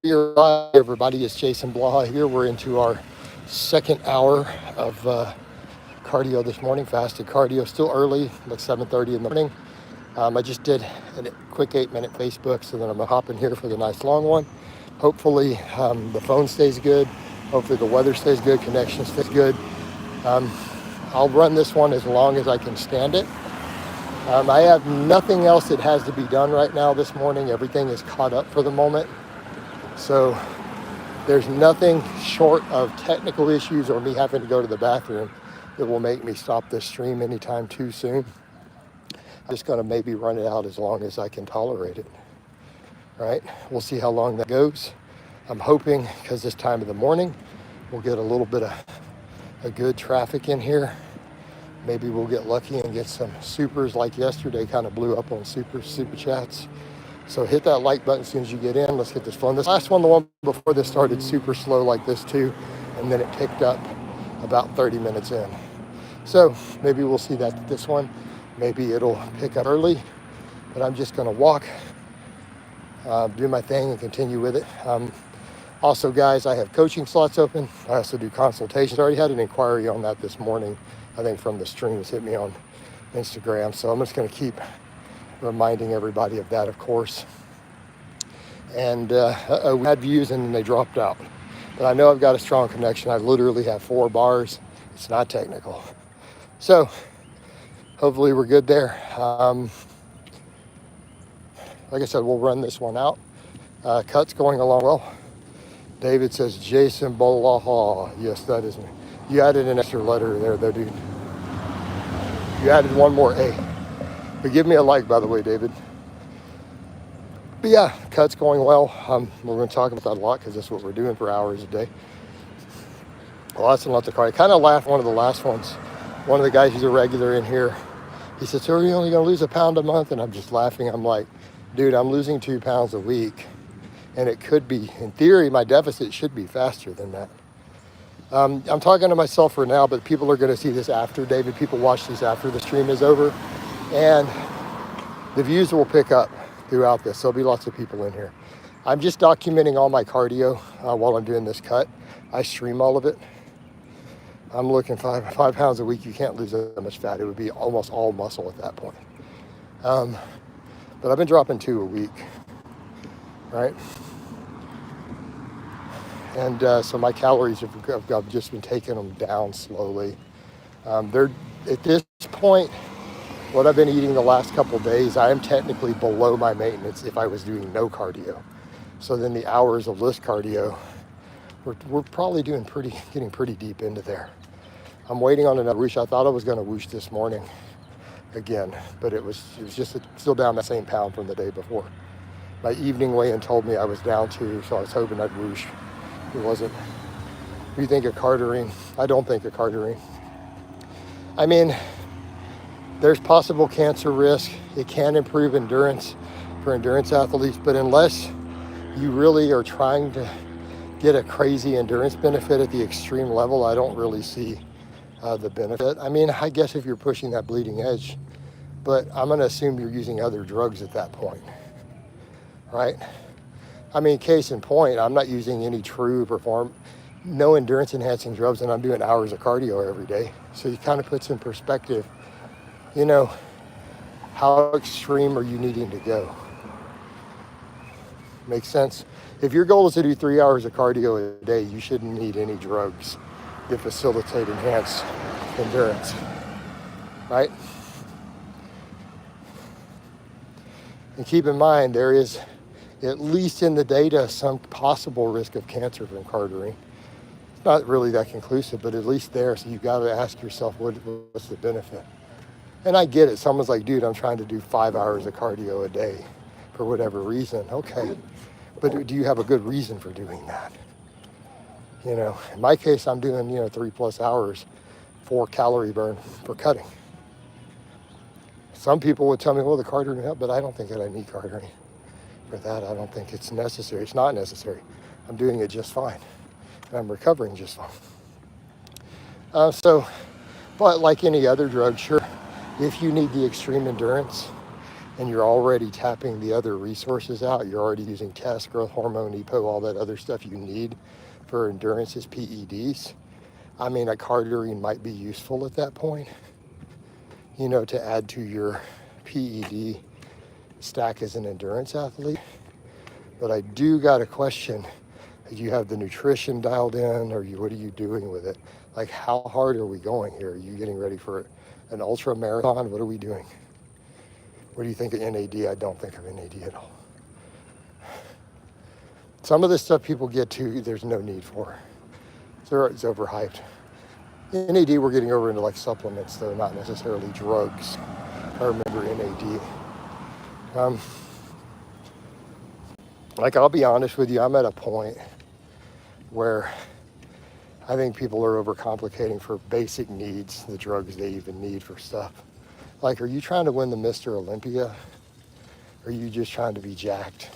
Hi, everybody. It's Jason Blaha here. We're into our second hour of cardio this morning, fasted cardio. Still early, like 7:30 in the morning. I just did a quick 8-minute Facebook, so then I'm gonna hop in here for the nice long one. Hopefully the phone stays good. Hopefully the weather stays good, connection stays good. I'll run this one as long as I can stand it. I have nothing else that has to be done right now this morning. Everything is caught up for the moment. So there's nothing short of technical issues or me having to go to the bathroom that will make me stop this stream anytime too soon. I'm just going to maybe run it out as long as I can tolerate it. All right, we'll see how long that goes. I'm hoping, because this time of the morning, we'll get a little bit of a good traffic in here. Maybe we'll get lucky and get some supers like yesterday, kind of blew up on super chats. So hit that like button as soon as you get in. Let's get this fun. This last one, the one before this, started super slow like this too, and then it picked up about 30 minutes in. So maybe we'll see that this one. Maybe it'll pick up early, but I'm just gonna walk, do my thing and continue with it. Also, guys, I have coaching slots open. I also do consultations. I already had an inquiry on that this morning, I think from the streams, hit me on Instagram. So I'm just gonna keep reminding everybody of that, of course. And we had views and then they dropped out. But I know I've got a strong connection. I literally have 4 bars. It's not technical. So hopefully we're good there. Like I said, we'll run this one out. Cut's going along well. David says, Jason Blaha. Yes, that is me. You added an extra letter there though, dude. You added one more A. But give me a like, by the way, David. But yeah, cut's going well. We're going to talk about that a lot because that's what we're doing for hours a day. Lots and lots of cardio. I kind of laughed one of the last ones. One of the guys who's a regular in here, he said, so are you only going to lose 1 pound a month? And I'm just laughing. I'm like, dude, I'm losing 2 pounds a week. And it could be, in theory, my deficit should be faster than that. I'm talking to myself for now, but people are going to see this after, David. People watch this after the stream is over. And the views will pick up throughout this. There'll be lots of people in here. I'm just documenting all my cardio while I'm doing this cut. I stream all of it. I'm looking 5 pounds a week. You can't lose that much fat. It would be almost all muscle at that point. But I've been dropping 2 a week, right? And so my calories, I've just been taking them down slowly. They're at this point, what I've been eating the last couple of days, I am technically below my maintenance if I was doing no cardio. So then the hours of list cardio, we're probably getting pretty deep into there. I'm waiting on another whoosh. I thought I was going to whoosh this morning again, but it was just still down the same pound from the day before. My evening weigh-in told me I was down 2, so I was hoping I'd whoosh. It wasn't. You think of cartering? I don't think of cartering. I mean, there's possible cancer risk. It can improve endurance for endurance athletes, but unless you really are trying to get a crazy endurance benefit at the extreme level, I don't really see the benefit. I mean, I guess if you're pushing that bleeding edge, but I'm going to assume you're using other drugs at that point, right? I mean, case in point, I'm not using any true no endurance enhancing drugs, and I'm doing hours of cardio every day. So you kind of puts in perspective, you know, how extreme are you needing to go? Makes sense? If your goal is to do 3 hours of cardio a day, you shouldn't need any drugs that facilitate enhanced endurance, right? And keep in mind, there is, at least in the data, some possible risk of cancer from cartering. It's not really that conclusive, but at least there, so you've got to ask yourself, what's the benefit? And I get it. Someone's like, dude, I'm trying to do 5 hours of cardio a day for whatever reason. Okay, but do you have a good reason for doing that? You know, in my case, I'm doing, 3+ hours for calorie burn for cutting. Some people would tell me, well, the cartering help, but I don't think that I need cartering for that. I don't think it's necessary. It's not necessary. I'm doing it just fine. And I'm recovering just fine. But like any other drug, sure, if you need the extreme endurance, and you're already tapping the other resources out. You're already using test, growth hormone, EPO, all that other stuff you need for endurance is PEDs. I mean, a cardiorine might be useful at that point, you know, to add to your PED stack as an endurance athlete. But I do got a question. Do you have the nutrition dialed in, or what are you doing with it? Like, how hard are we going here? Are you getting ready for an ultra marathon? What are we doing? What do you think of NAD? I don't think of NAD at all. Some of this stuff people get to, there's no need for. It's overhyped. NAD, we're getting over into like supplements, though, not necessarily drugs. I remember NAD. Like, I'll be honest with you, I'm at a point where I think people are overcomplicating for basic needs, the drugs they even need for stuff. Like, are you trying to win the Mr. Olympia? Or are you just trying to be jacked?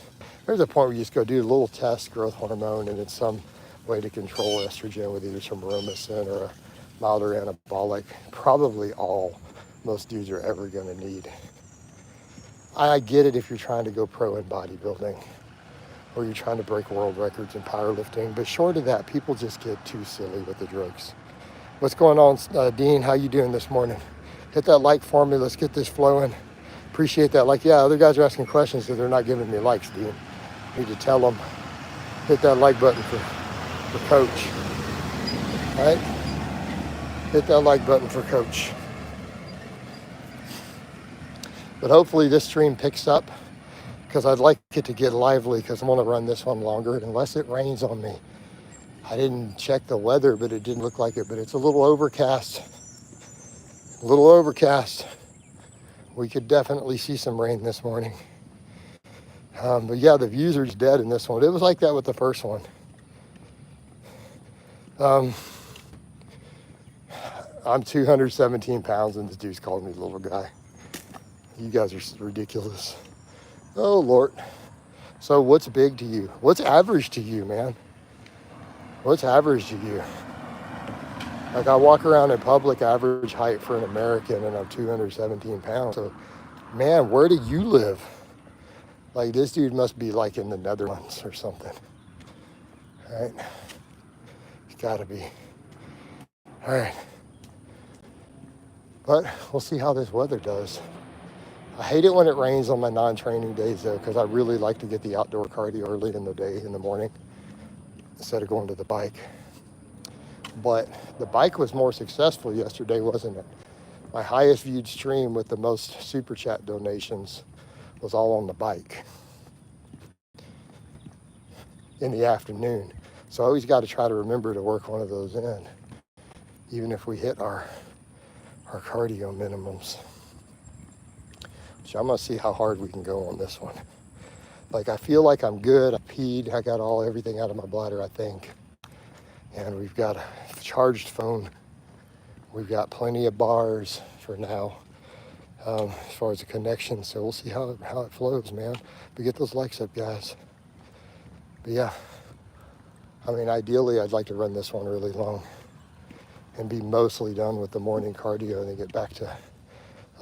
There's a point where you just go do a little test, growth hormone, and it's some way to control estrogen with either some romacin or a milder anabolic. Probably all most dudes are ever going to need. I get it if you're trying to go pro in bodybuilding, or you're trying to break world records in powerlifting, but short of that, people just get too silly with the drugs. What's going on, Dean? How you doing this morning? Hit that like for me. Let's get this flowing. Appreciate that. Like, yeah, other guys are asking questions that they're not giving me likes, Dean. Need to tell them, hit that like button for Coach. All right? Hit that like button for Coach. But hopefully this stream picks up, because I'd like it to get lively, because I want to run this one longer unless it rains on me. I didn't check the weather, but it didn't look like it. But it's a little overcast. A little overcast. We could definitely see some rain this morning. But yeah, the views are dead in this one. It was like that with the first one. I'm 217 pounds, and this dude's calling me little guy. You guys are ridiculous. Oh, Lord. So what's big to you? What's average to you, man? What's average to you? Like, I walk around in public, average height for an American, and I'm 217 pounds. So, man, where do you live? Like, this dude must be like in the Netherlands or something. All right? It's gotta be. All right. But we'll see how this weather does. I hate it when it rains on my non-training days, though, because I really like to get the outdoor cardio early in the day, in the morning, instead of going to the bike. But the bike was more successful yesterday, wasn't it? My highest viewed stream with the most super chat donations was all on the bike in the afternoon. So I always got to try to remember to work one of those in, even if we hit our cardio minimums. So I'm gonna see how hard we can go on this one. Like, I feel like I'm good. I peed. I got everything out of my bladder, I think. And we've got a charged phone. We've got plenty of bars for now, as far as the connection. So we'll see how it flows, man. But get those likes up, guys. But yeah, I mean, ideally, I'd like to run this one really long and be mostly done with the morning cardio and then get back to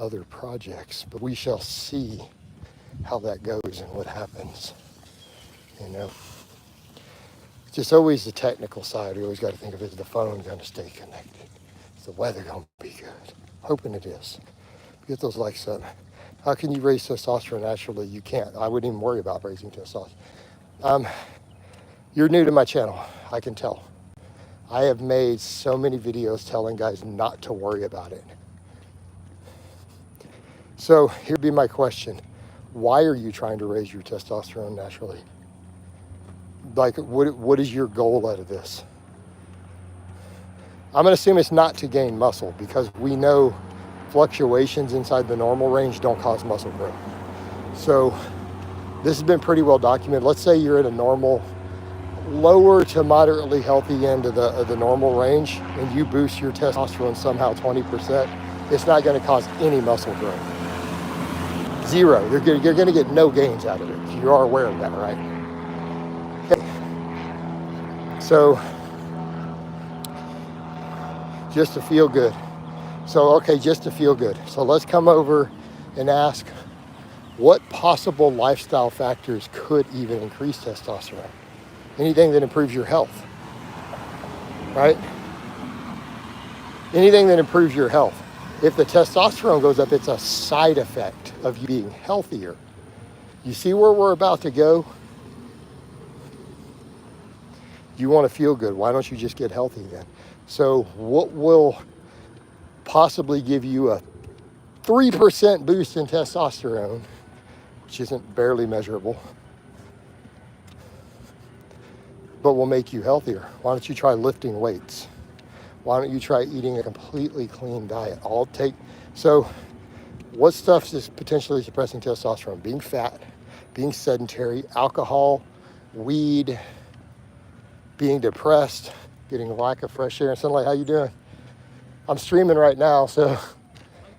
other projects. But we shall see how that goes and what happens, you know. It's just always the technical side. We always got to think of it as the phone going to stay connected. Is the weather going to be good? Hoping it is. Get those likes up. How can you raise testosterone naturally? You can't. I wouldn't even worry about raising testosterone. You're new to my channel, I can tell. I have made so many videos telling guys not to worry about it. So here'd be my question. Why are you trying to raise your testosterone naturally? Like, what is your goal out of this? I'm going to assume it's not to gain muscle, because we know fluctuations inside the normal range don't cause muscle growth. So this has been pretty well documented. Let's say you're at a normal, lower to moderately healthy end of the normal range, and you boost your testosterone somehow 20%, it's not going to cause any muscle growth. Zero. You're going to get no gains out of it. You are aware of that, right? Okay. So, just to feel good. So, okay, just to feel good. So let's come over and ask what possible lifestyle factors could even increase testosterone? Anything that improves your health, right? Anything that improves your health. If the testosterone goes up, it's a side effect of you being healthier. You see where we're about to go? You want to feel good. Why don't you just get healthy then? So what will possibly give you a 3% boost in testosterone, which isn't barely measurable, but will make you healthier? Why don't you try lifting weights? Why don't you try eating a completely clean diet? So what stuff is potentially suppressing testosterone? Being fat, being sedentary, alcohol, weed, being depressed, getting a lack of fresh air and sunlight. How you doing? I'm streaming right now, so. I was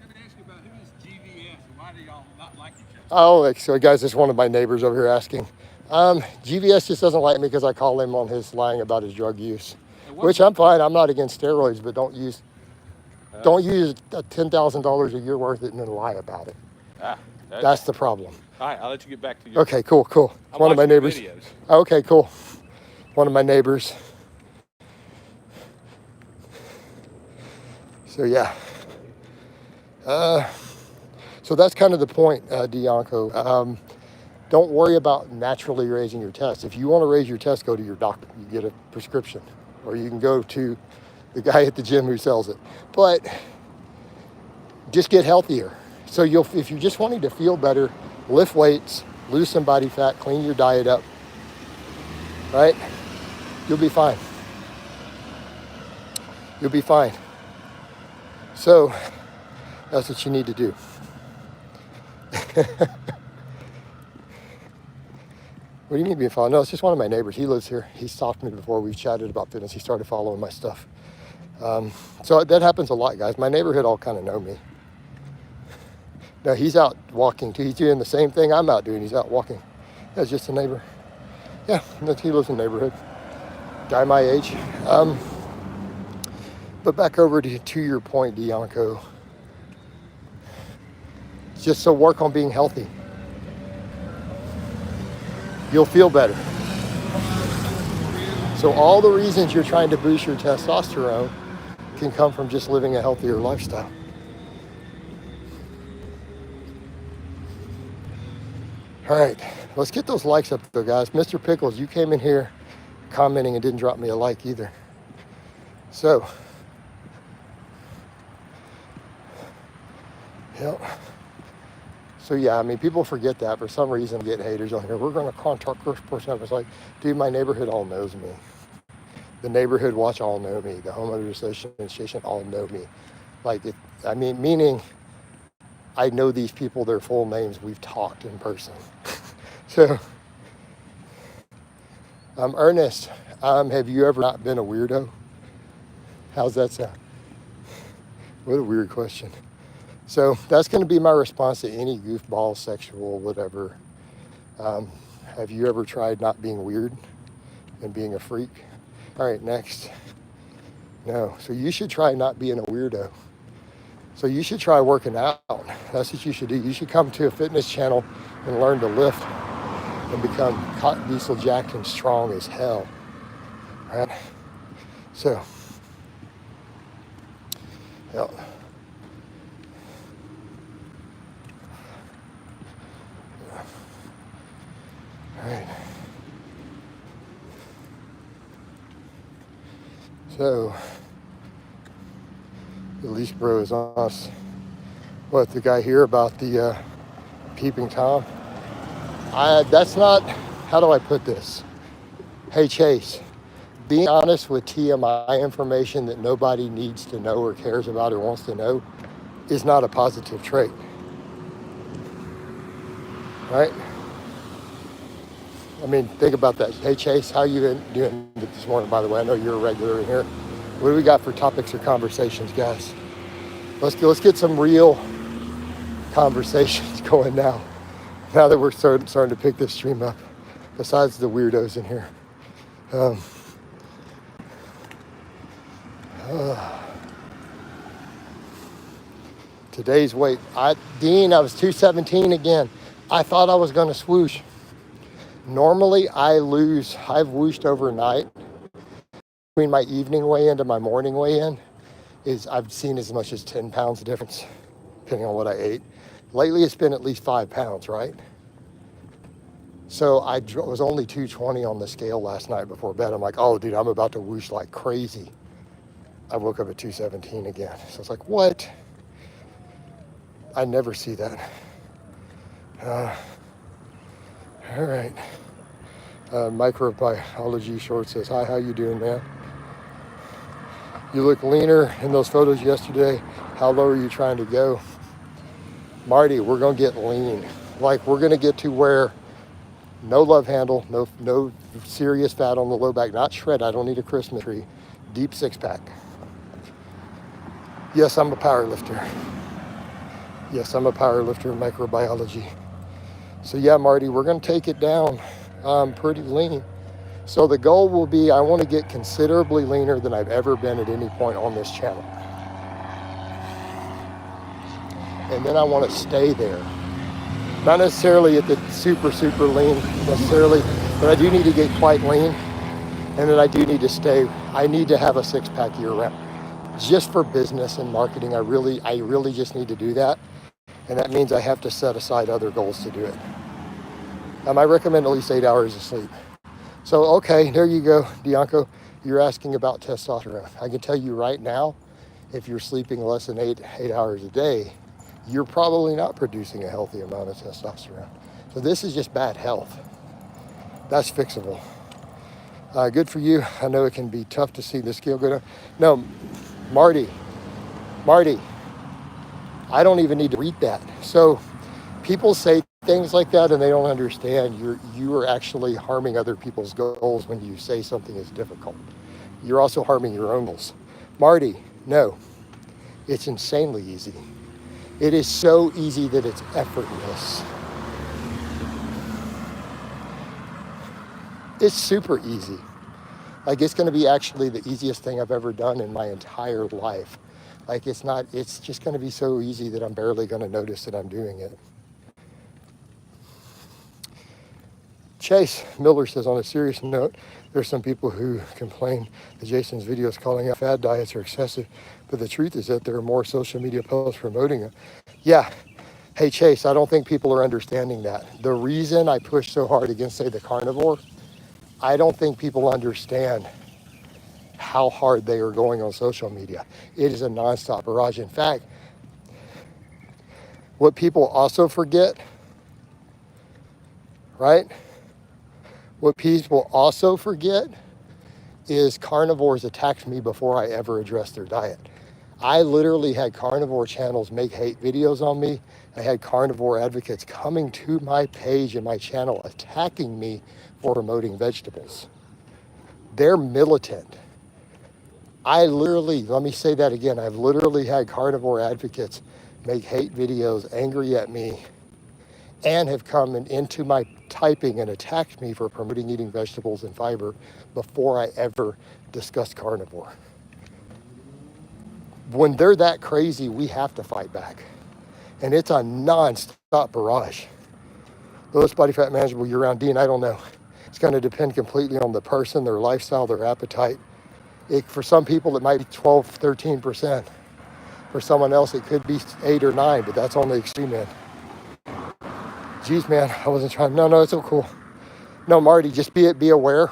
going to ask you about who is GVS and why do y'all not like each other? Oh, so guys, this is one of my neighbors over here asking. GVS just doesn't like me because I call him on his lying about his drug use, which I'm fine. I'm not against steroids, but don't use $10,000 a year worth of it and then lie about it. That's the problem. All right, I'll let you get back to your. Okay, cool. I'm one of my neighbors. Videos. Okay, cool. One of my neighbors. So yeah. So that's kind of the point, Dianco. Don't worry about naturally raising your test. If you want to raise your test, go to your doctor. You get a prescription, or you can go to the guy at the gym who sells it. But just get healthier. So if you're just wanting to feel better, lift weights, lose some body fat, clean your diet up, right? You'll be fine. You'll be fine. So that's what you need to do. What do you mean being followed? No, it's just one of my neighbors. He lives here. He's talked to me before. We've chatted about fitness. He started following my stuff. So that happens a lot, guys. My neighborhood all kind of know me. No, he's out walking too. He's doing the same thing I'm out doing. He's out walking. That's just a neighbor. Yeah, he lives in the neighborhood. Guy my age. But back over to your point, Dianco. Just so work on being healthy. You'll feel better. So all the reasons you're trying to boost your testosterone can come from just living a healthier lifestyle. All right, let's get those likes up there, guys. Mr. Pickles, you came in here commenting and didn't drop me a like either. So, yep. So yeah, I mean, people forget that for some reason. Get haters on here. We're going to contact first person. It's like, dude, my neighborhood all knows me. The neighborhood watch all know me. The homeowners association all know me. Meaning I know these people, their full names. We've talked in person. So, Ernest, have you ever not been a weirdo? How's that sound? What a weird question. So that's going to be my response to any goofball, sexual, whatever. Have you ever tried not being weird and being a freak? All right, next. No. So you should try not being a weirdo. So you should try working out. That's what you should do. You should come to a fitness channel and learn to lift and become cotton diesel jacked and strong as hell. All right? So, yeah. All right. So, at least bro is on us. What, the guy here about the peeping Tom? That's not, how do I put this? Hey Chase, being honest with TMI information that nobody needs to know or cares about or wants to know is not a positive trait. Right? I mean, think about that. Hey Chase, how you doing this morning, by the way? I know you're a regular in here. What do we got for topics or conversations, guys? Let's get some real conversations going now. Now that we're starting to pick this stream up, besides the weirdos in here. Today's weight, Dean, I was 217 again. I thought I was going to swoosh. Normally I've whooshed overnight. Between my evening weigh-in to my morning weigh-in I've seen as much as 10 pounds difference, depending on what I ate. Lately it's been at least 5 pounds, right? So I was only 220 on the scale last night before bed. I'm like, oh dude, I'm about to whoosh like crazy. I woke up at 217 again. So it's like, what? I never see that. All right. Microbiology Short says, hi, how you doing, man? You look leaner in those photos yesterday. How low are you trying to go? Marty, we're going to get lean. Like, we're going to get to where no love handle, no serious fat on the low back, not shred. I don't need a Christmas tree. Deep six pack. Yes, I'm a power lifter. Yes, I'm a power lifter in microbiology. So yeah, Marty, we're going to take it down pretty lean. So the goal will be, I want to get considerably leaner than I've ever been at any point on this channel. And then I want to stay there. Not necessarily at the super lean necessarily, but I do need to get quite lean. And then I do need to stay, I need to have a six pack year round. Just for business and marketing, I really just need to do that. And that means I have to set aside other goals to do it. I recommend at least 8 hours of sleep. So, okay, there you go, Bianco. You're asking about testosterone. I can tell you right now, if you're sleeping less than eight hours a day, you're probably not producing a healthy amount of testosterone. So this is just bad health. That's fixable. Good for you. I know it can be tough to see the scale go down. No, Marty, I don't even need to read that. So people say things like that and they don't understand you are actually harming other people's goals when you say something is difficult. You're also harming your own goals. Marty, no, it's insanely easy. It is so easy that it's effortless. It's super easy. Like, it's going to be actually the easiest thing I've ever done in my entire life. Like, it's just going to be so easy that I'm barely going to notice that I'm doing it. Chase Miller says, on a serious note, there's some people who complain that Jason's videos calling out fad diets are excessive, but the truth is that there are more social media posts promoting it. Yeah. Hey, Chase, I don't think people are understanding that. The reason I push so hard against, say, the carnivore, I don't think people understand how hard they are going on social media. It is a nonstop barrage. In fact, what people also forget, right? What people also forget is carnivores attacked me before I ever addressed their diet. I literally had carnivore channels make hate videos on me. I had carnivore advocates coming to my page and my channel attacking me for promoting vegetables. They're militant. Let me say that again, I've literally had carnivore advocates make hate videos angry at me and have come into my typing and attacked me for promoting eating vegetables and fiber before I ever discussed carnivore. When they're that crazy, we have to fight back. And it's a non-stop barrage. Lowest body fat manageable year-round, Dean, I don't know. It's going to depend completely on the person, their lifestyle, their appetite. For some people, it might be 12, 13%. For someone else, it could be 8 or 9, but that's on the extreme end. Geez, man, I wasn't trying. No, it's so cool. No, Marty, just be aware.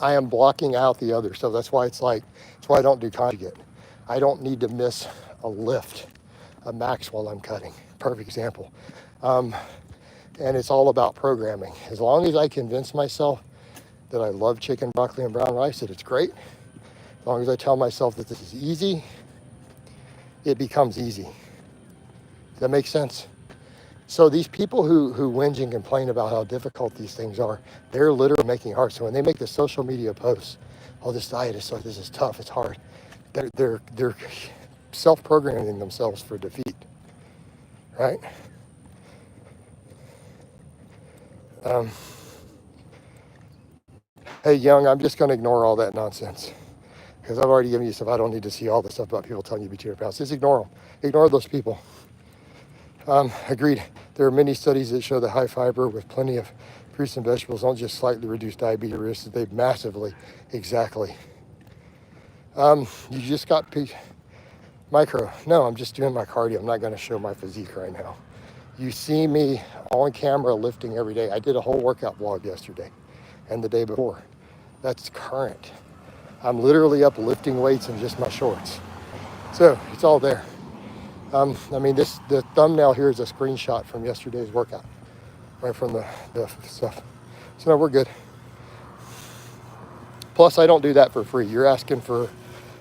I am blocking out the other. So that's why that's why I don't do conjugate. I don't need to miss a lift, a max while I'm cutting. Perfect example. And it's all about programming. As long as I convince myself that I love chicken, broccoli, and brown rice, that it's great. As long as I tell myself that this is easy, it becomes easy. Does that make sense? So these people who whinge and complain about how difficult these things are, they're literally making it hard. So when they make the social media posts, oh, this diet is this is tough, it's hard. They're self-programming themselves for defeat, right? Hey, Young, I'm just going to ignore all that nonsense because I've already given you stuff. I don't need to see all the stuff about people telling you to be 200 pounds. Just ignore them. Ignore those people. Agreed. There are many studies that show that high fiber with plenty of fruits and vegetables don't just slightly reduce diabetes risk, they massively, exactly. You just got micro. No, I'm just doing my cardio. I'm not going to show my physique right now. You see me on camera lifting every day. I did a whole workout vlog yesterday and the day before. That's current. I'm literally up lifting weights in just my shorts. So it's all there. I mean, the thumbnail here is a screenshot from yesterday's workout, right from the stuff. So no, we're good. Plus, I don't do that for free. You're asking for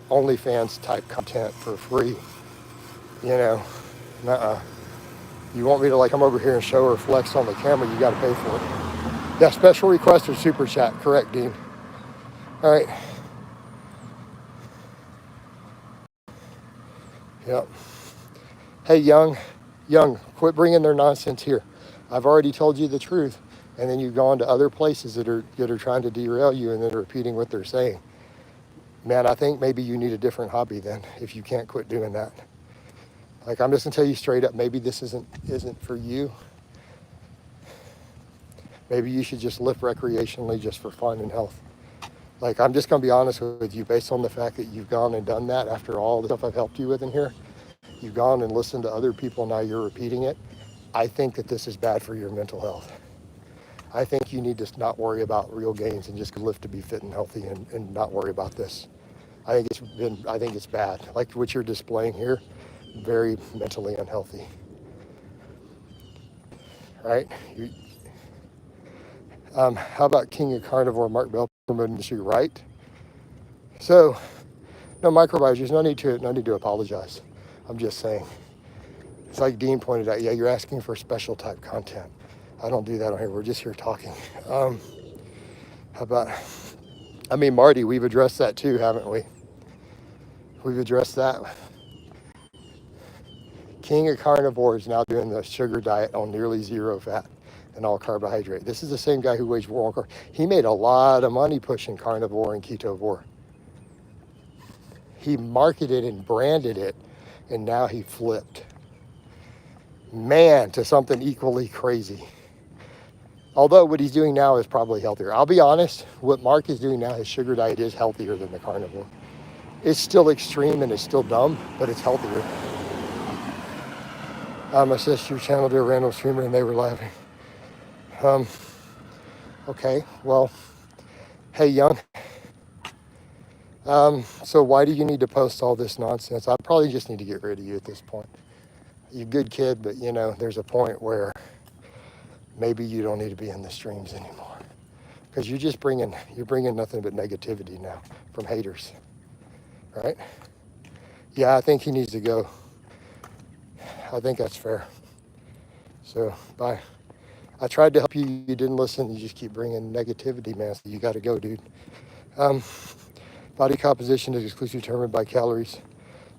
OnlyFans type content for free. You know, nuh-uh. You want me to like come over here and show or flex on the camera, you got to pay for it. Yeah, special request or super chat. Correct, Dean. All right. Yep. Hey, young, quit bringing their nonsense here. I've already told you the truth, and then you've gone to other places that are trying to derail you and then are repeating what they're saying. Man, I think maybe you need a different hobby then if you can't quit doing that. Like, I'm just gonna tell you straight up, maybe this isn't for you. Maybe you should just lift recreationally just for fun and health. Like, I'm just gonna be honest with you, based on the fact that you've gone and done that after all the stuff I've helped you with in here. You've gone and listened to other people, now you're repeating it. I think that this is bad for your mental health. I think you need to not worry about real gains and just lift to be fit and healthy and not worry about this. I think it's bad. Like what you're displaying here, very mentally unhealthy. Right? How about King of Carnivore, Mark Bell promoting the shoe, right? So, no microbiology, no need to apologize. I'm just saying. It's like Dean pointed out, yeah, you're asking for special type content. I don't do that on here. We're just here talking. How about, I mean, Marty, we've addressed that too, haven't we? We've addressed that. King of Carnivore is now doing the sugar diet on nearly zero fat and all carbohydrate. This is the same guy who waged war on carnivore. He made a lot of money pushing carnivore and ketovore. He marketed and branded it, and now he flipped. Man, to something equally crazy. Although what he's doing now is probably healthier. I'll be honest, what Mark is doing now, his sugar diet is healthier than the carnivore. It's still extreme and it's still dumb, but it's healthier. My sister channeled to a random streamer and they were laughing. Okay, well, hey, young. So why do you need to post all this nonsense? I probably just need to get rid of you at this point. You're a good kid, but you know, there's a point where maybe you don't need to be in the streams anymore. Because you're bringing nothing but negativity now from haters, right? Yeah, I think he needs to go. I think that's fair. So, bye. I tried to help you. You didn't listen. You just keep bringing negativity, man. So you got to go, dude. Body composition is exclusively determined by calories.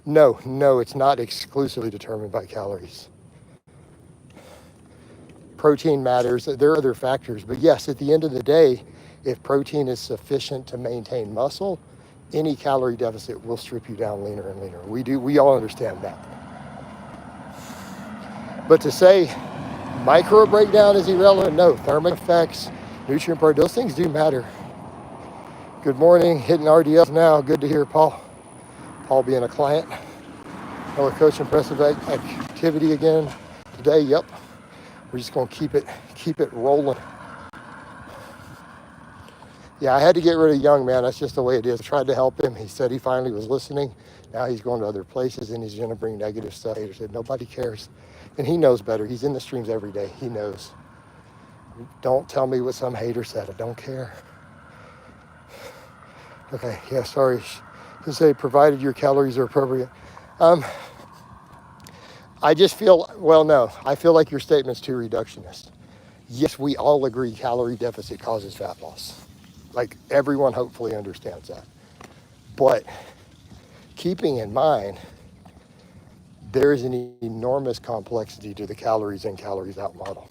No, it's not exclusively determined by calories. Protein matters. There are other factors. But yes, at the end of the day, if protein is sufficient to maintain muscle, any calorie deficit will strip you down leaner and leaner. We all understand that. But to say micro breakdown is irrelevant, no. Thermic effects, nutrient part, those things do matter. Good morning, hitting RDS now. Good to hear Paul. Paul being a client. Another coach, impressive activity again today. Yep. We're just gonna keep it rolling. Yeah, I had to get rid of Young, man. That's just the way it is. I tried to help him. He said he finally was listening. Now he's going to other places and he's gonna bring negative stuff. He said nobody cares. And he knows better. He's in the streams every day. He knows. Don't tell me what some hater said. I don't care. Okay, yeah, sorry. To say, provided your calories are appropriate. I just feel, well, no, I feel like your statement's too reductionist. Yes, we all agree calorie deficit causes fat loss. Like everyone hopefully understands that. But keeping in mind, there is an enormous complexity to the calories in, calories out model.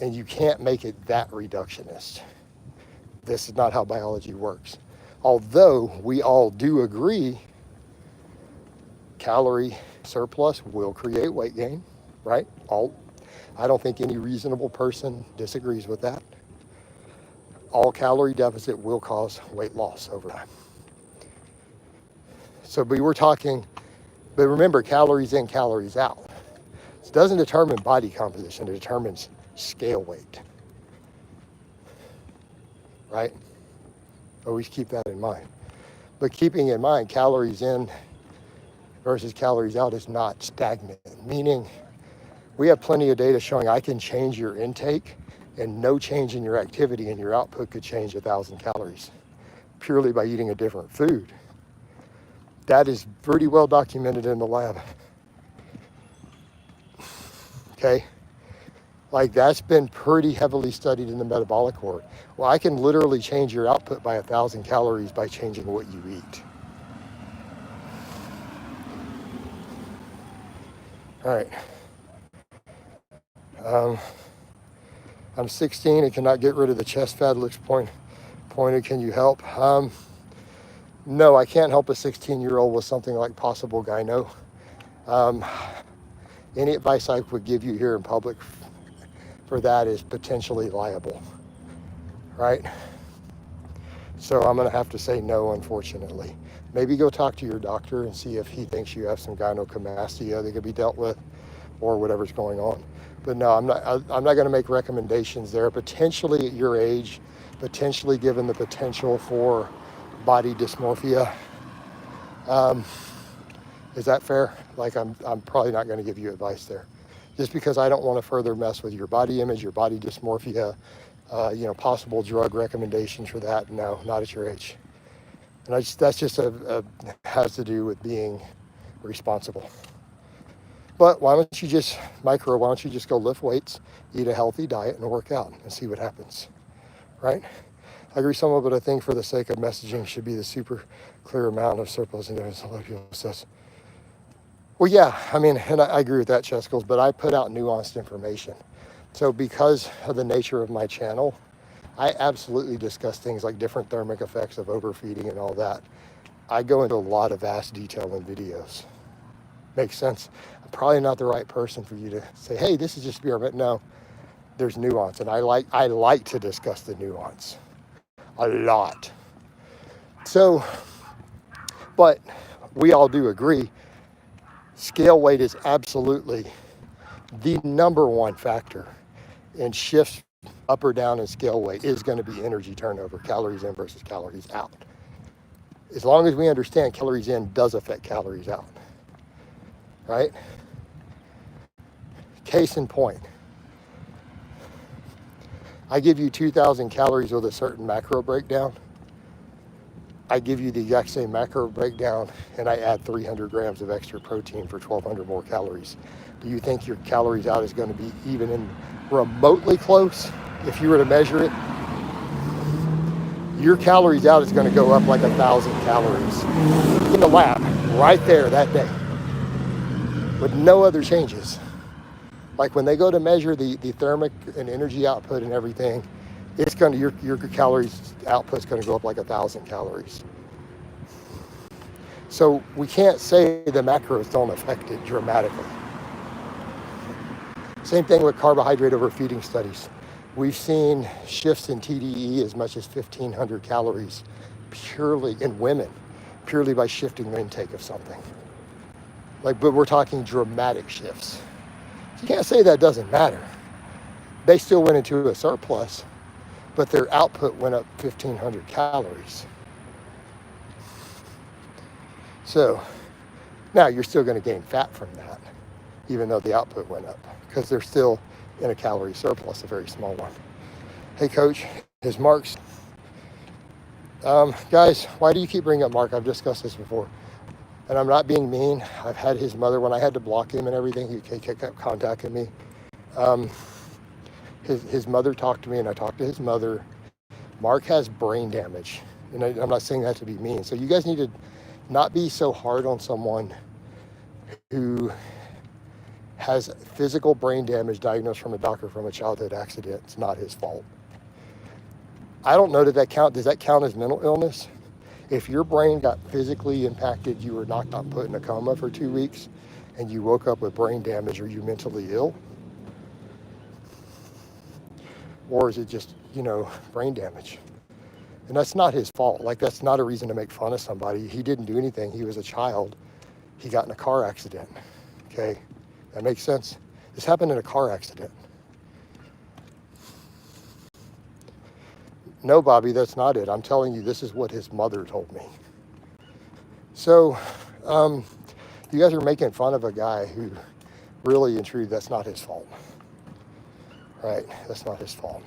And you can't make it that reductionist. This is not how biology works. Although we all do agree calorie surplus will create weight gain, right? I don't think any reasonable person disagrees with that. All calorie deficit will cause weight loss over time. So we were talking, but remember, calories in, calories out. It doesn't determine body composition, it determines scale weight, right? Always keep that in mind. But keeping in mind, calories in versus calories out is not stagnant, meaning we have plenty of data showing I can change your intake and no change in your activity and your output could change 1,000 calories purely by eating a different food. That is pretty well documented in the lab. Okay? Like that's been pretty heavily studied in the metabolic world. Well, I can literally change your output by 1,000 calories by changing what you eat. All right. I'm 16 and cannot get rid of the chest fat. Looks pointed. Can you help? No, I can't help a 16-year-old with something like possible gyno. Any advice I would give you here in public for that is potentially liable, right? So I'm gonna have to say no, unfortunately. Maybe go talk to your doctor and see if he thinks you have some gynecomastia that could be dealt with or whatever's going on. But no, I'm not gonna make recommendations there. Potentially at your age, potentially given the potential for body dysmorphia. Is that fair? Like I'm probably not gonna give you advice there. Just because I don't wanna further mess with your body image, your body dysmorphia, possible drug recommendations for that. No, not at your age. And that's just has to do with being responsible. But why don't you just go lift weights, eat a healthy diet, and work out and see what happens, right? I agree somewhat, but I think for the sake of messaging should be the super clear amount of surplus and a lot of people says. Well, yeah, I mean, and I agree with that, Chescles, but I put out nuanced information. So because of the nature of my channel, I absolutely discuss things like different thermic effects of overfeeding and all that. I go into a lot of vast detail in videos. Makes sense? I'm probably not the right person for you to say, hey, this is just beer, but no, there's nuance. And I like to discuss the nuance a lot. So, but we all do agree, scale weight is absolutely the number one factor in shifts up or down in scale weight is going to be energy turnover, calories in versus calories out. As long as we understand calories in does affect calories out, right? Case in point, I give you 2,000 calories with a certain macro breakdown. I give you the exact same macro breakdown and I add 300 grams of extra protein for 1,200 more calories. Do you think your calories out is going to be even in remotely close? If you were to measure it, your calories out is going to go up like 1,000 calories in the lab right there that day with no other changes. Like when they go to measure the thermic and energy output and everything, it's going to, your calories output is going to go up like 1,000 calories. So we can't say the macros don't affect it dramatically. Same thing with carbohydrate overfeeding studies. We've seen shifts in TDE as much as 1,500 calories purely in women, purely by shifting their intake of something. But we're talking dramatic shifts. You can't say that doesn't matter. They still went into a surplus, but their output went up 1,500 calories. So now you're still going to gain fat from that, even though the output went up, because they're still in a calorie surplus, a very small one. Hey, Coach, is Mark's... guys, why do you keep bringing up Mark? I've discussed this before. And I'm not being mean. I've had his mother, when I had to block him and everything, he kept contacting me. His mother talked to me, and I talked to his mother. Mark has brain damage, and I'm not saying that to be mean. So you guys need to not be so hard on someone who has physical brain damage diagnosed from a doctor from a childhood accident. It's not his fault. I don't know, does that count as mental illness? If your brain got physically impacted, you were knocked out and put in a coma for 2 weeks, and you woke up with brain damage, are you mentally ill? Or is it just, brain damage? And that's not his fault. Like, that's not a reason to make fun of somebody. He didn't do anything. He was a child. He got in a car accident. Okay? That makes sense? This happened in a car accident. No, Bobby, that's not it. I'm telling you, this is what his mother told me. So, you guys are making fun of a guy who really and truly, that's not his fault. Right? That's not his fault.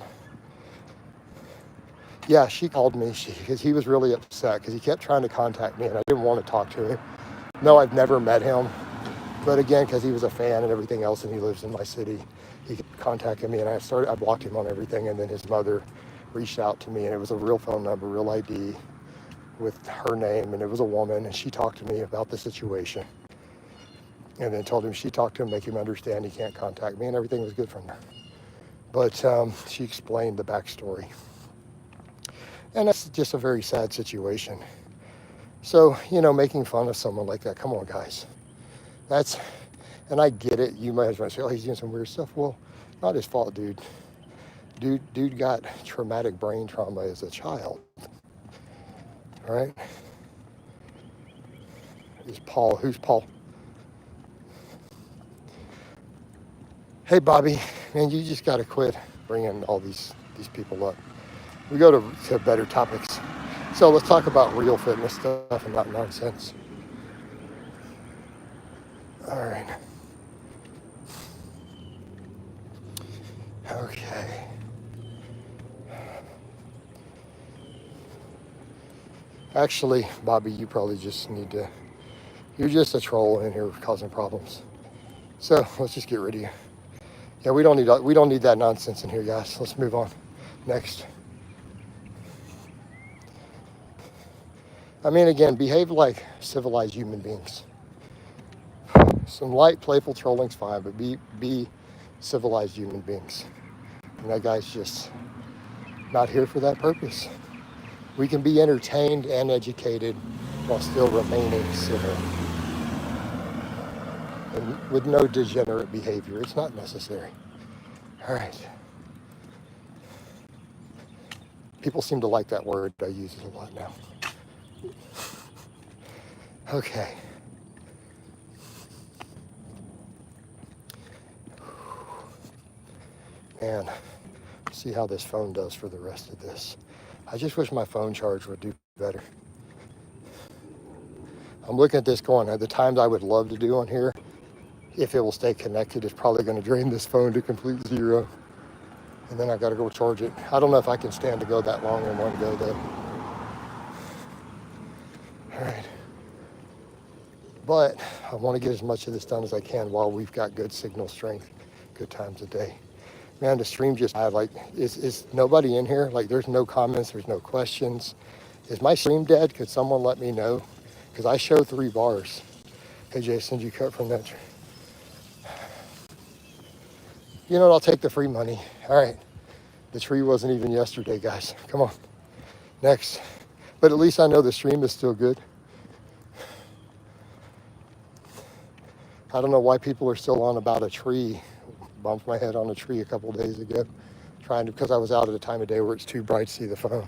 Yeah, she called me because he was really upset because he kept trying to contact me and I didn't want to talk to him. No, I've never met him. But again, because he was a fan and everything else and he lives in my city, he contacted me and I blocked him on everything. And then his mother reached out to me and it was a real phone number, real ID with her name, and it was a woman, and she talked to me about the situation. And then told him she talked to him, make him understand he can't contact me, and everything was good from there. But she explained the backstory. And that's just a very sad situation. So, making fun of someone like that, come on, guys. And I get it. You might as well say, oh, he's doing some weird stuff. Well, not his fault, dude. Dude got traumatic brain trauma as a child. All right? Is Paul. Who's Paul? Hey, Bobby, man, you just got to quit bringing all these people up. We go to better topics. So let's talk about real fitness stuff and not nonsense. All right. Okay. Actually, Bobby, you probably just you're just a troll in here causing problems. So let's just get rid of you. Yeah, we don't need that nonsense in here, guys. Let's move on. Next. I mean, again, behave like civilized human beings. Some light, playful trolling's fine, but be civilized human beings. And that guy's just not here for that purpose. We can be entertained and educated while still remaining civil. And with no degenerate behavior. It's not necessary. All right. People seem to like that word. I use it a lot now. Okay. Man, see how this phone does for the rest of this. I just wish my phone charge would do better. I'm looking at this going, at the times I would love to do on here, if it will stay connected, it's probably going to drain this phone to complete zero. And then I got to go charge it. I don't know if I can stand to go that long in one go though. All right. But I want to get as much of this done as I can while we've got good signal strength, good times a day. Man, the stream just, is nobody in here? Like, there's no comments, there's no questions. Is my stream dead? Could someone let me know? Because I show 3 bars. Hey, Jason, did you cut from that? You know what? I'll take the free money. All right. The tree wasn't even yesterday, guys. Come on. Next. But at least I know the stream is still good. I don't know why people are still on about a tree. Bumped my head on a tree a couple of days ago, because I was out at a time of day where it's too bright to see the phone.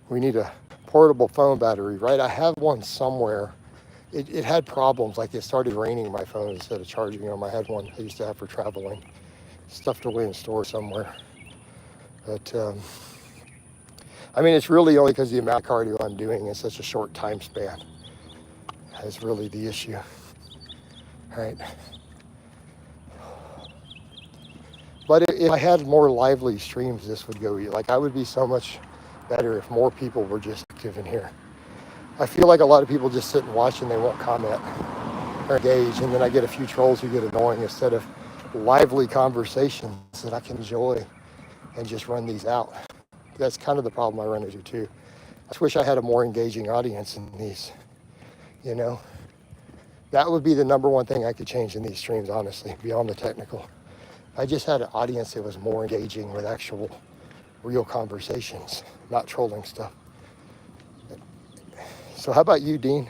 We need a portable phone battery, right? I have one somewhere. It had problems, like it started raining my phone instead of charging them. I had one I used to have for traveling, stuffed away in store somewhere. But I mean, it's really only because the amount of cardio I'm doing in such a short time span is really the issue. All right. But if I had more lively streams, this would go, like, I would be so much better if more people were just active in here. I feel like a lot of people just sit and watch and they won't comment or engage, and then I get a few trolls who get annoying instead of lively conversations that I can enjoy and just run these out. That's kind of the problem I run into too. I just wish I had a more engaging audience in these, That would be the number one thing I could change in these streams, honestly, beyond the technical. I just had an audience that was more engaging with actual real conversations, not trolling stuff. So how about you, Dean?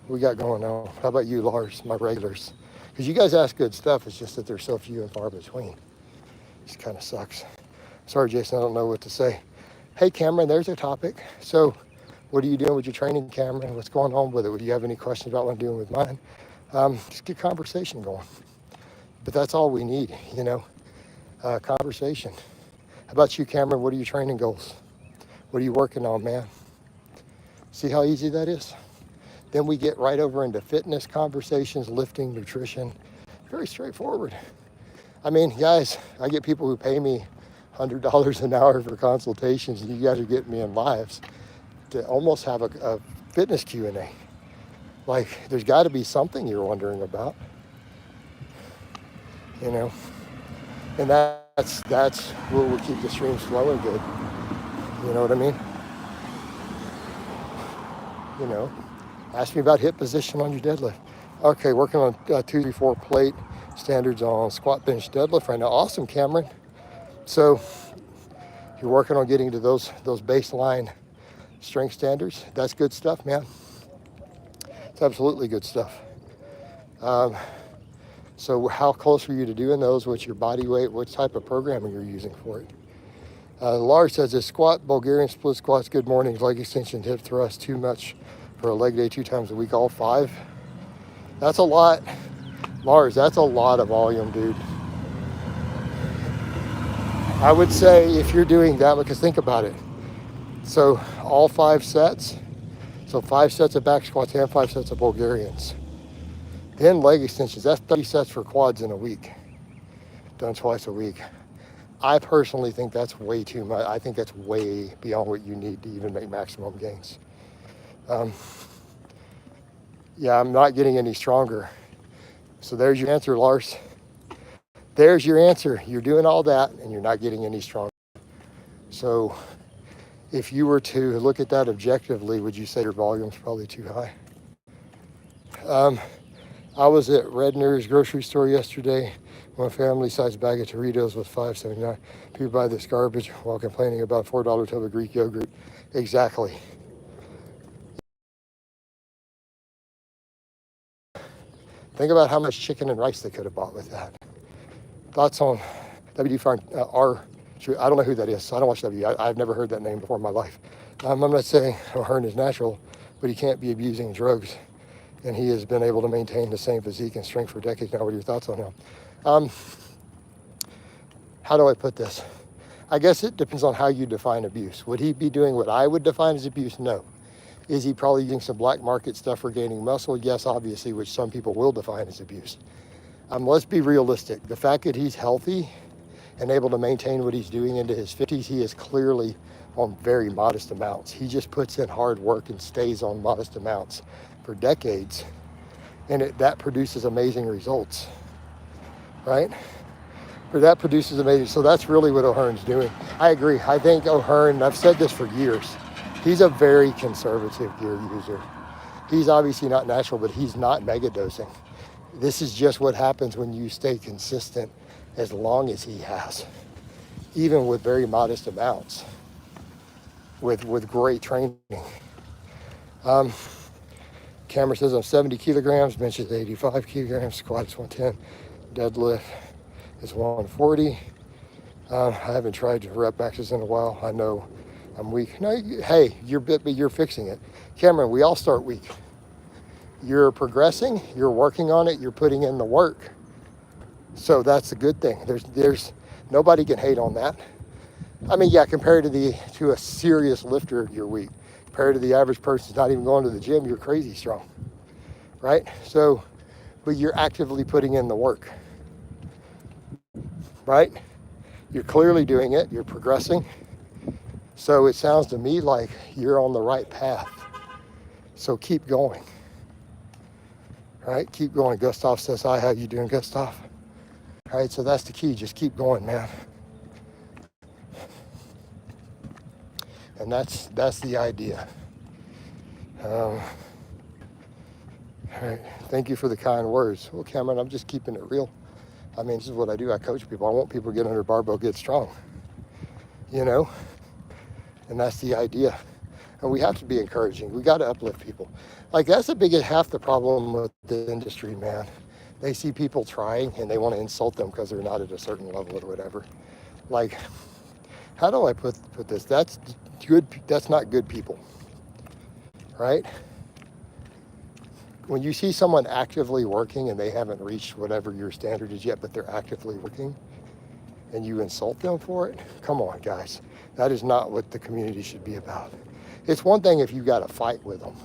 What we got going on? How about you, Lars, my regulars? Because you guys ask good stuff, it's just that they're so few and far between. Just kind of sucks. Sorry, Jason, I don't know what to say. Hey, Cameron, there's a topic. So what are you doing with your training, Cameron? What's going on with it? Do you have any questions about what I'm doing with mine? Just get conversation going. But that's all we need, you know, conversation. How about you, Cameron? What are your training goals? What are you working on, man? See how easy that is? Then we get right over into fitness conversations, lifting, nutrition. Very straightforward. I mean, guys, I get people who pay me $100 an hour for consultations, and you guys are getting me in lives to almost have a fitness Q&A. Like, there's got to be something you're wondering about, you know? And that's what will keep the stream flowing good. You know what I mean? You know, ask me about hip position on your deadlift. Okay, working on 2, 3, 4 plate standards on squat, bench, deadlift right now. Awesome, Cameron. So you're working on getting to those baseline strength standards. That's good stuff, man. It's absolutely good stuff. So how close are you to doing those? What's your body weight? What type of programming you're using for it? Lars says, is squat, Bulgarian split squats, good mornings, leg extension, hip thrust, too much for a leg day 2 times a week, all 5? That's a lot. Lars, that's a lot of volume, dude. I would say if you're doing that, because think about it. So all 5 sets, so 5 sets of back squats and 5 sets of Bulgarians. Then leg extensions, that's 30 sets for quads in a week, done twice a week. I personally think that's way too much. I think that's way beyond what you need to even make maximum gains. Yeah, I'm not getting any stronger. So there's your answer, Lars. There's your answer. You're doing all that and you're not getting any stronger. So if you were to look at that objectively, would you say your volume's probably too high? I was at Redner's grocery store yesterday. One family-sized bag of Doritos was $5.79. People buy this garbage while complaining about $4 tub of Greek yogurt. Exactly. Think about how much chicken and rice they could have bought with that. Thoughts on WD Farm R? I don't know who that is. So I don't watch WD. I've never heard that name before in my life. I'm not saying O'Hearn is natural, but he can't be abusing drugs. And he has been able to maintain the same physique and strength for decades now. What are your thoughts on him? How do I put this? I guess it depends on how you define abuse. Would he be doing what I would define as abuse? No. Is he probably using some black market stuff for gaining muscle? Yes, obviously, which some people will define as abuse. Let's be realistic. The fact that he's healthy and able to maintain what he's doing into his 50s, he is clearly on very modest amounts. He just puts in hard work and stays on modest amounts for decades, and that produces amazing results, right? But that produces amazing, so that's really what O'Hearn's doing. I agree. I think O'Hearn, I've said this for years, he's a very conservative gear user. He's obviously not natural, but he's not mega dosing. This is just what happens when you stay consistent as long as he has, even with very modest amounts, with great training. Cameron says I'm 70 kilograms, bench is 85 kilograms, squat is 110, deadlift is 140. I haven't tried rep maxes in a while. I know I'm weak. No, hey, you're fixing it. Cameron, we all start weak. You're progressing, you're working on it, you're putting in the work. So that's a good thing. There's nobody can hate on that. I mean, yeah, compared to a serious lifter, you're weak. Compared to the average person who's not even going to the gym, you're crazy strong, right? So, but you're actively putting in the work, right? You're clearly doing it, you're progressing. So it sounds to me like you're on the right path. So keep going, right? Keep going. Gustav says, hi, how you doing, Gustav? All right, so that's the key, just keep going, man. And that's the idea. All right, thank you for the kind words. Well, Cameron, I'm just keeping it real. I mean, this is what I do. I coach people. I want people to get under barbell, get strong, you know? And that's the idea. And we have to be encouraging. We got to uplift people. Like, that's the biggest half the problem with the industry, man. They see people trying and they want to insult them because they're not at a certain level or whatever. Like, how do I put this? That's good. That's not good people, right? When you see someone actively working and they haven't reached whatever your standard is yet, but they're actively working, and you insult them for it, come on, guys. That is not what the community should be about. It's one thing if you got a fight with them,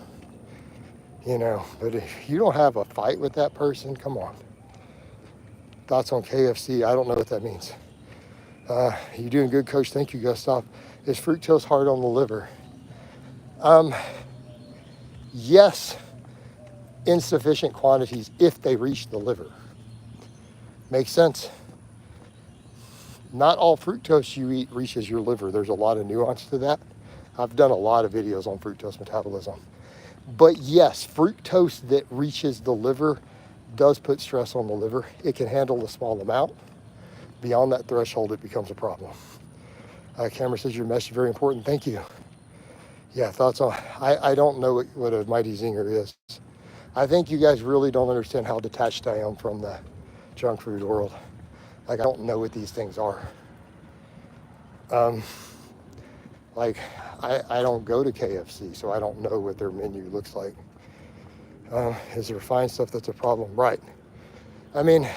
you know, but if you don't have a fight with that person, come on. Thoughts on KFC? I don't know what that means. You doing good, Coach? Thank you, Gustav. Is fructose hard on the liver? Yes, in sufficient quantities if they reach the liver. Makes sense? Not all fructose you eat reaches your liver. There's a lot of nuance to that. I've done a lot of videos on fructose metabolism. But yes, fructose that reaches the liver does put stress on the liver. It can handle a small amount. Beyond that threshold, it becomes a problem. Cameron says your message is very important. Thank you. Yeah, thoughts on, I don't know what a mighty zinger is. I think you guys really don't understand how detached I am from the junk food world. Like, I don't know what these things are. Like, I don't go to KFC, so I don't know what their menu looks like. Is there refined stuff that's a problem? Right. I mean,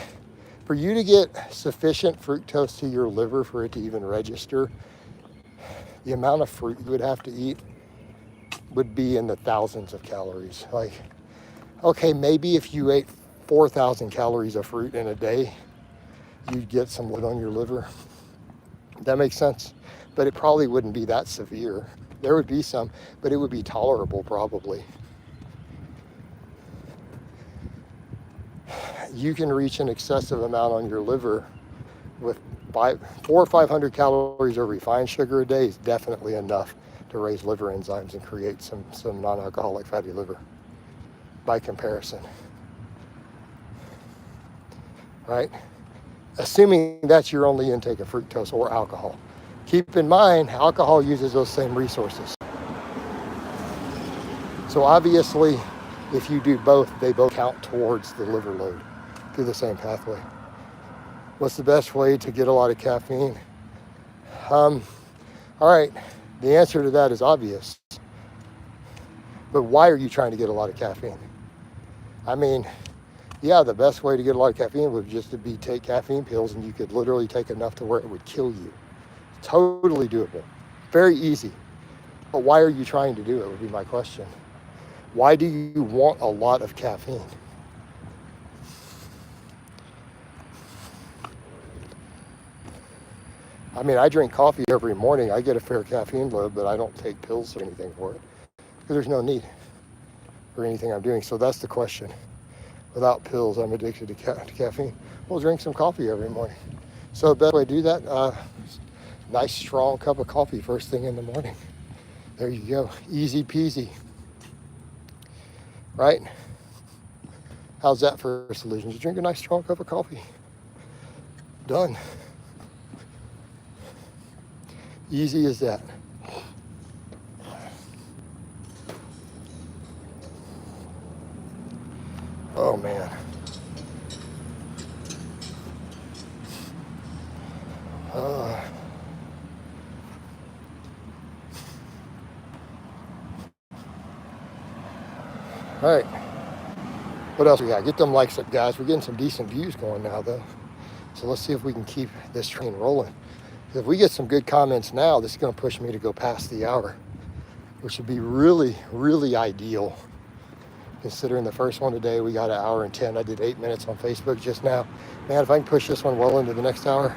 for you to get sufficient fructose to your liver for it to even register, the amount of fruit you would have to eat would be in the thousands of calories. Like, okay, maybe if you ate 4,000 calories of fruit in a day, you'd get some load on your liver. That makes sense. But it probably wouldn't be that severe. There would be some, but it would be tolerable probably. You can reach an excessive amount on your liver with 400 or 500 calories of refined sugar a day is definitely enough to raise liver enzymes and create some non-alcoholic fatty liver by comparison, right? Assuming that's your only intake of fructose or alcohol. Keep in mind, alcohol uses those same resources. So obviously, if you do both, they both count towards the liver load through the same pathway. What's the best way to get a lot of caffeine? All right, the answer to that is obvious. But why are you trying to get a lot of caffeine? I mean, yeah, the best way to get a lot of caffeine would just to be take caffeine pills, and you could literally take enough to where it would kill you. Totally doable. Very easy. But why are you trying to do it would be my question. Why do you want a lot of caffeine? I mean, I drink coffee every morning. I get a fair caffeine load, but I don't take pills or anything for it because there's no need for anything I'm doing. So that's the question. Without pills, I'm addicted to caffeine. We'll drink some coffee every morning. So the best way to do that, nice strong cup of coffee first thing in the morning. There you go. Easy peasy. Right? How's that for a solution? Just drink a nice strong cup of coffee. Done. Easy as that. Oh man. All right. What else we got? Get them likes up, guys. We're getting some decent views going now, though. So let's see if we can keep this train rolling. If we get some good comments now, this is going to push me to go past the hour, which would be really, really ideal. Considering the first one today, we got 1 hour and 10. I did 8 minutes on Facebook just now. Man, if I can push this one well into the next hour.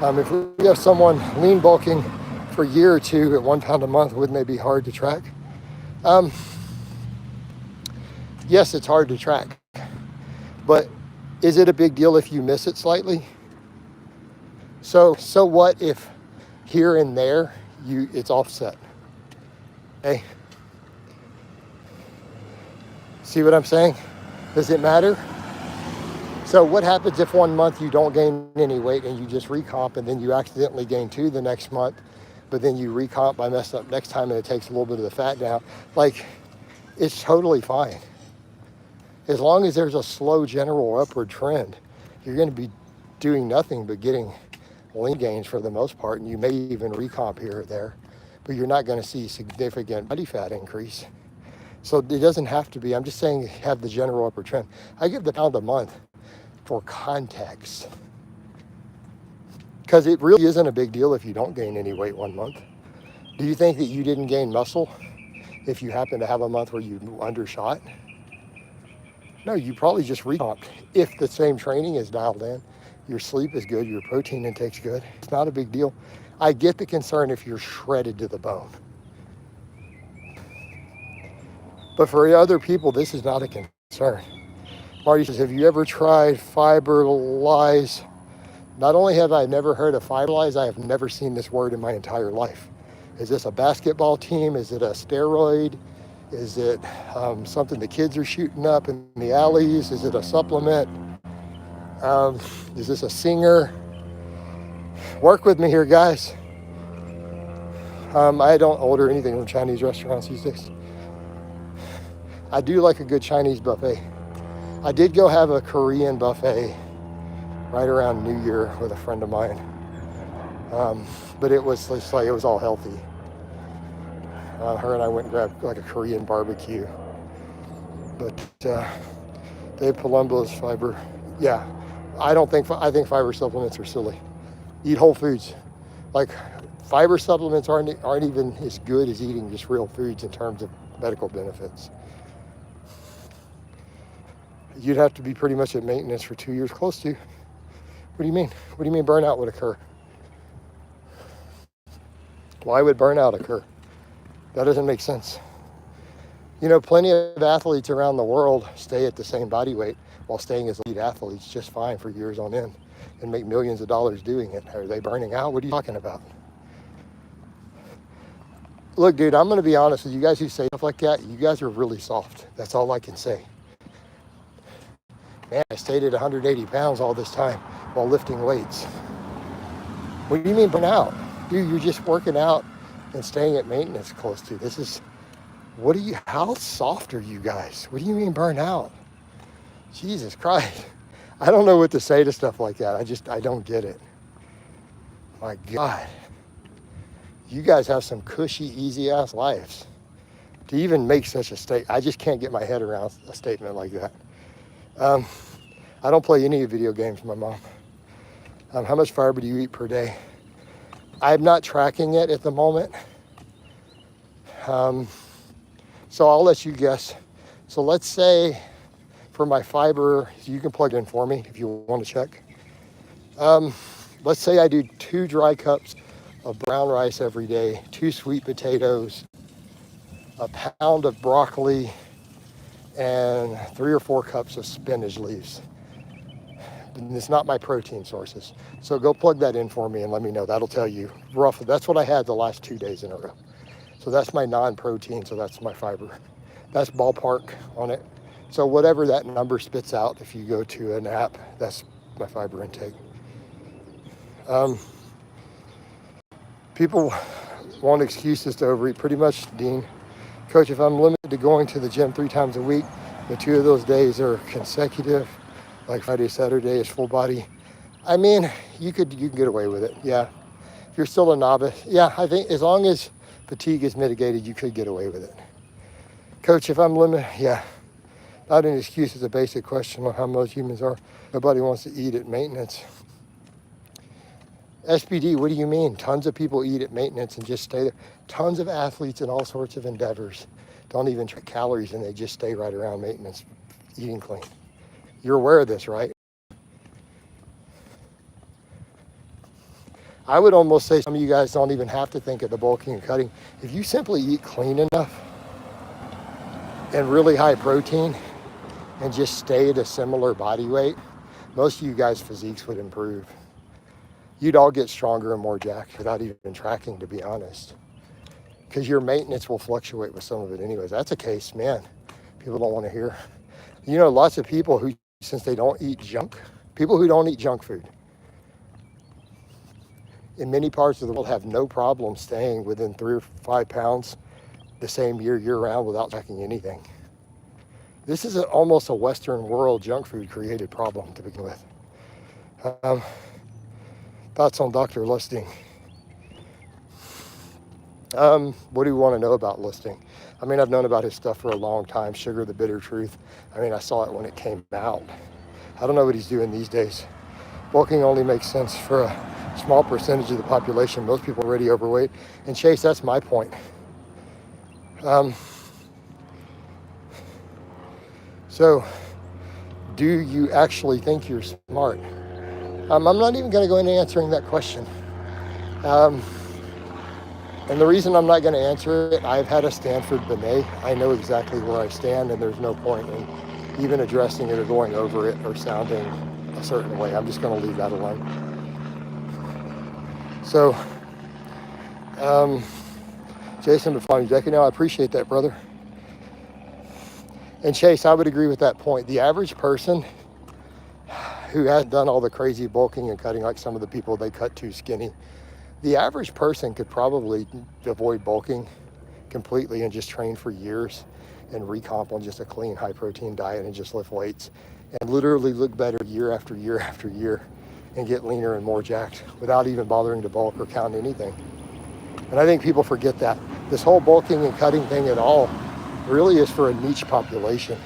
If we have someone lean bulking for a year or two at 1 pound a month, wouldn't they be hard to track? Yes, it's hard to track. But is it a big deal if you miss it slightly? So what if here and there it's offset? Okay. See what I'm saying? Does it matter? So what happens if 1 month you don't gain any weight and you just recomp, and then you accidentally gain 2 the next month, but then you recomp by messing up next time and it takes a little bit of the fat down? Like, it's totally fine. As long as there's a slow general upward trend, you're going to be doing nothing but getting lean gains for the most part, and you may even recomp here or there, but you're not going to see significant body fat increase. So it doesn't have to be, I'm just saying have the general upward trend. I give the pound a month for context, because it really isn't a big deal if you don't gain any weight 1 month. Do you think that you didn't gain muscle if you happen to have a month where you undershot? No, you probably just recomped. If the same training is dialed in, your sleep is good, your protein intake's good, it's not a big deal. I get the concern if you're shredded to the bone. But for other people, this is not a concern. Marty says, have you ever tried fiberlize? Not only have I never heard of fiberlize, I have never seen this word in my entire life. Is this a basketball team? Is it a steroid? Is it something the kids are shooting up in the alleys? Is it a supplement? Is this a singer? Work with me here, guys. I don't order anything from Chinese restaurants these days. I do like a good Chinese buffet. I did go have a Korean buffet right around New Year with a friend of mine. But it was like, it was all healthy. Her and I went and grabbed like a Korean barbecue. But Dave Palumbo's fiber, yeah. I think fiber supplements are silly. Eat whole foods. Like fiber supplements aren't even as good as eating just real foods in terms of medical benefits. You'd have to be pretty much at maintenance for 2 years, close to. What do you mean? What do you mean burnout would occur? Why would burnout occur? That doesn't make sense. You know, plenty of athletes around the world stay at the same body weight while staying as elite athletes just fine for years on end and make millions of dollars doing it. Are they burning out? What are you talking about? Look, dude, I'm going to be honest with you guys who say stuff like that. You guys are really soft. That's all I can say. Man, I stayed at 180 pounds all this time while lifting weights. What do you mean burn out? Dude, you're just working out and staying at maintenance close to. This is, how soft are you guys? What do you mean burn out? Jesus Christ. I don't know what to say to stuff like that. I don't get it. My God. You guys have some cushy, easy ass lives. To even make such a statement, I just can't get my head around a statement like that. I don't play any video games, my mom. How much fiber do you eat per day? I'm not tracking it at the moment. So I'll let you guess. So let's say for my fiber, you can plug it in for me if you want to check. Let's say I do 2 dry cups of brown rice every day, 2 sweet potatoes, a pound of broccoli, and 3 or 4 cups of spinach leaves. And it's not my protein sources. So go plug that in for me and let me know. That'll tell you roughly. That's what I had the last 2 days in a row. So that's my non-protein, so that's my fiber. That's ballpark on it. So whatever that number spits out, if you go to an app, that's my fiber intake. People want excuses to overeat. Pretty much, Dean. Coach, if I'm limited to going to the gym 3 times a week, but 2 of those days are consecutive, like Friday, Saturday is full body. I mean, you can get away with it. Yeah. If you're still a novice, yeah, I think as long as fatigue is mitigated, you could get away with it. Coach, if I'm limited, yeah. Not an excuse, it's a basic question on how most humans are. Nobody wants to eat at maintenance. SPD, what do you mean? Tons of people eat at maintenance and just stay there. Tons of athletes in all sorts of endeavors don't even track calories and they just stay right around maintenance, eating clean. You're aware of this, right? I would almost say some of you guys don't even have to think of the bulking and cutting. If you simply eat clean enough and really high protein and just stay at a similar body weight, most of you guys' physiques would improve. You'd all get stronger and more jacked without even tracking, to be honest. Because your maintenance will fluctuate with some of it anyways. That's a case, man, people don't want to hear. You know, lots of people who, since they don't eat junk, people who don't eat junk food, in many parts of the world have no problem staying within 3 or 5 pounds the same year round without tracking anything. This is almost a Western world junk food created problem to begin with. Thoughts on Dr. Lusting? What do you want to know about Lusting? I mean, I've known about his stuff for a long time. Sugar, the Bitter Truth. I mean, I saw it when it came out. I don't know what he's doing these days. Bulking only makes sense for a small percentage of the population. Most people are already overweight. And Chase, that's my point. So, do you actually think you're smart? I'm not even going to go into answering that question. And the reason I'm not going to answer it, I've had a Stanford Benet. I know exactly where I stand, and there's no point in even addressing it or going over it or sounding a certain way. I'm just going to leave that alone. So, Jason, been following Jackie now. I appreciate that, brother. And Chase, I would agree with that point. The average person who hasn't done all the crazy bulking and cutting like some of the people they cut too skinny, the average person could probably avoid bulking completely and just train for years and recomp on just a clean high protein diet and just lift weights and literally look better year after year after year and get leaner and more jacked without even bothering to bulk or count anything. And I think people forget that. This whole bulking and cutting thing at all really is for a niche population.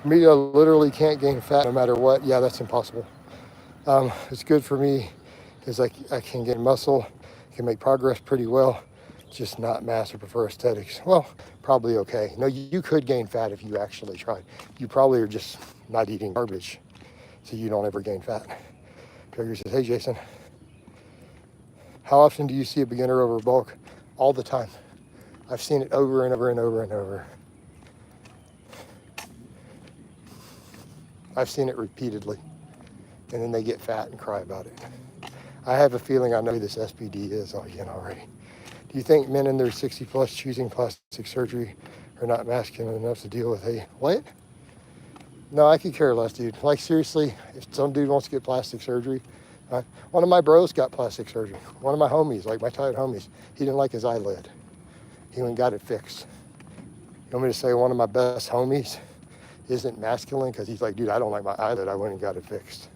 Me, I literally can't gain fat no matter what. Yeah, that's impossible. It's good for me because I can gain muscle, can make progress pretty well, just not mass or prefer aesthetics. Well, probably okay. No, you could gain fat if you actually tried. You probably are just not eating garbage, so you don't ever gain fat. Trigger says, hey, Jason, how often do you see a beginner over bulk? All the time. I've seen it over and over and over and over. I've seen it repeatedly. And then they get fat and cry about it. I have a feeling I know who this SPD is again already. Do you think men in their 60 plus choosing plastic surgery are not masculine enough to deal with what? No, I could care less, dude. Like seriously, if some dude wants to get plastic surgery, one of my bros got plastic surgery. One of my homies, like my tight homies, he didn't like his eyelid. He went and got it fixed. You want me to say one of my best homies isn't masculine because he's like, dude, I don't like my eyelid. I went and got it fixed.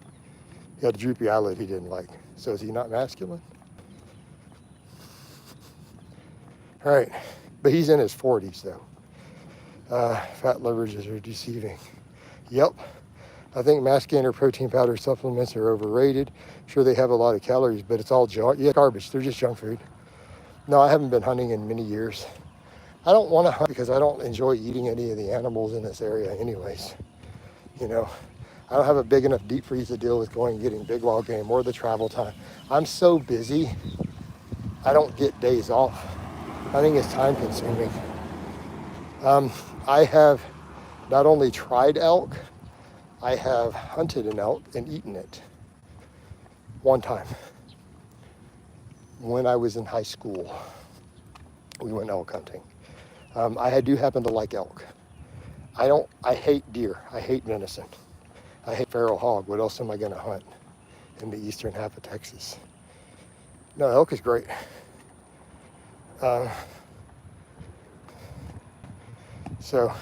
He had a droopy eyelid he didn't like. So is he not masculine? All right, but he's in his 40s though. Fat leverages are deceiving. Yep. I think mass gainer protein powder supplements are overrated. Sure, they have a lot of calories, but it's all junk. Yeah, garbage. They're just junk food. No, I haven't been hunting in many years. I don't want to hunt because I don't enjoy eating any of the animals in this area anyways. You know, I don't have a big enough deep freeze to deal with going and getting big wild game or the travel time. I'm so busy, I don't get days off. I think it's time consuming. I have not only tried elk, I have hunted an elk and eaten it one time. When I was in high school, we went elk hunting. I do happen to like elk. I hate deer. I hate venison. I hate feral hog. What else am I gonna hunt in the eastern half of Texas? No, elk is great. So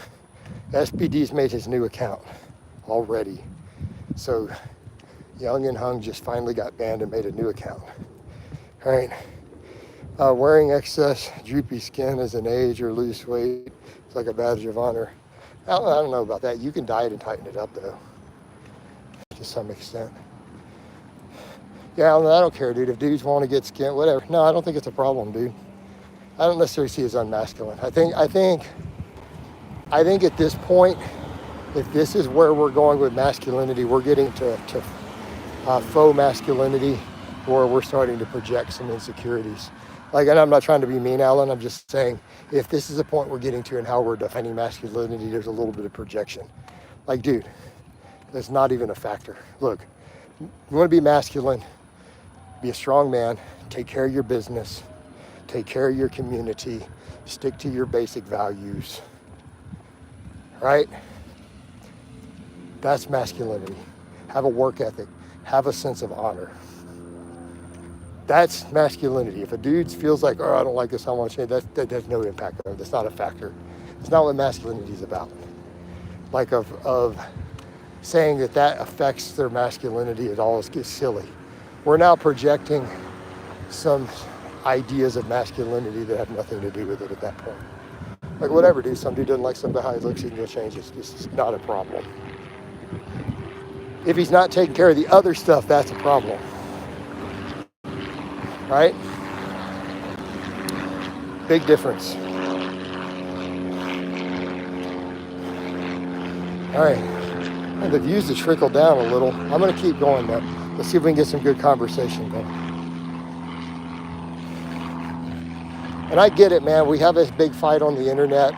SPD's made his new account already. So Young and Hung just finally got banned and made a new account. All right. Wearing excess droopy skin as an age or lose weight, it's like a badge of honor. I don't know about that. You can diet and tighten it up though, to some extent. Yeah, I don't care, dude. If dudes want to get skin, whatever. No, I don't think it's a problem, dude. I don't necessarily see it as unmasculine. I think at this point, if this is where we're going with masculinity, we're getting to faux masculinity, where we're starting to project some insecurities. Like, and I'm not trying to be mean, Alan. I'm just saying, if this is the point we're getting to and how we're defining masculinity, there's a little bit of projection. Like, dude, that's not even a factor. Look, you want to be masculine, be a strong man, take care of your business, take care of your community, stick to your basic values, right? That's masculinity. Have a work ethic, have a sense of honor. That's masculinity. If a dude feels like, oh, I don't like this, I want to change, that has no impact on him. That's not a factor. It's not what masculinity is about. Like of saying that that affects their masculinity at all is silly. We're now projecting some ideas of masculinity that have nothing to do with it at that point. Like whatever, dude, some dude doesn't like somebody how he looks, he can go change it. This is not a problem. If he's not taking care of the other stuff, that's a problem. Right? Big difference. All right, and the views to trickle down a little. I'm gonna keep going though. Let's see if we can get some good conversation going. And I get it, man. We have this big fight on the internet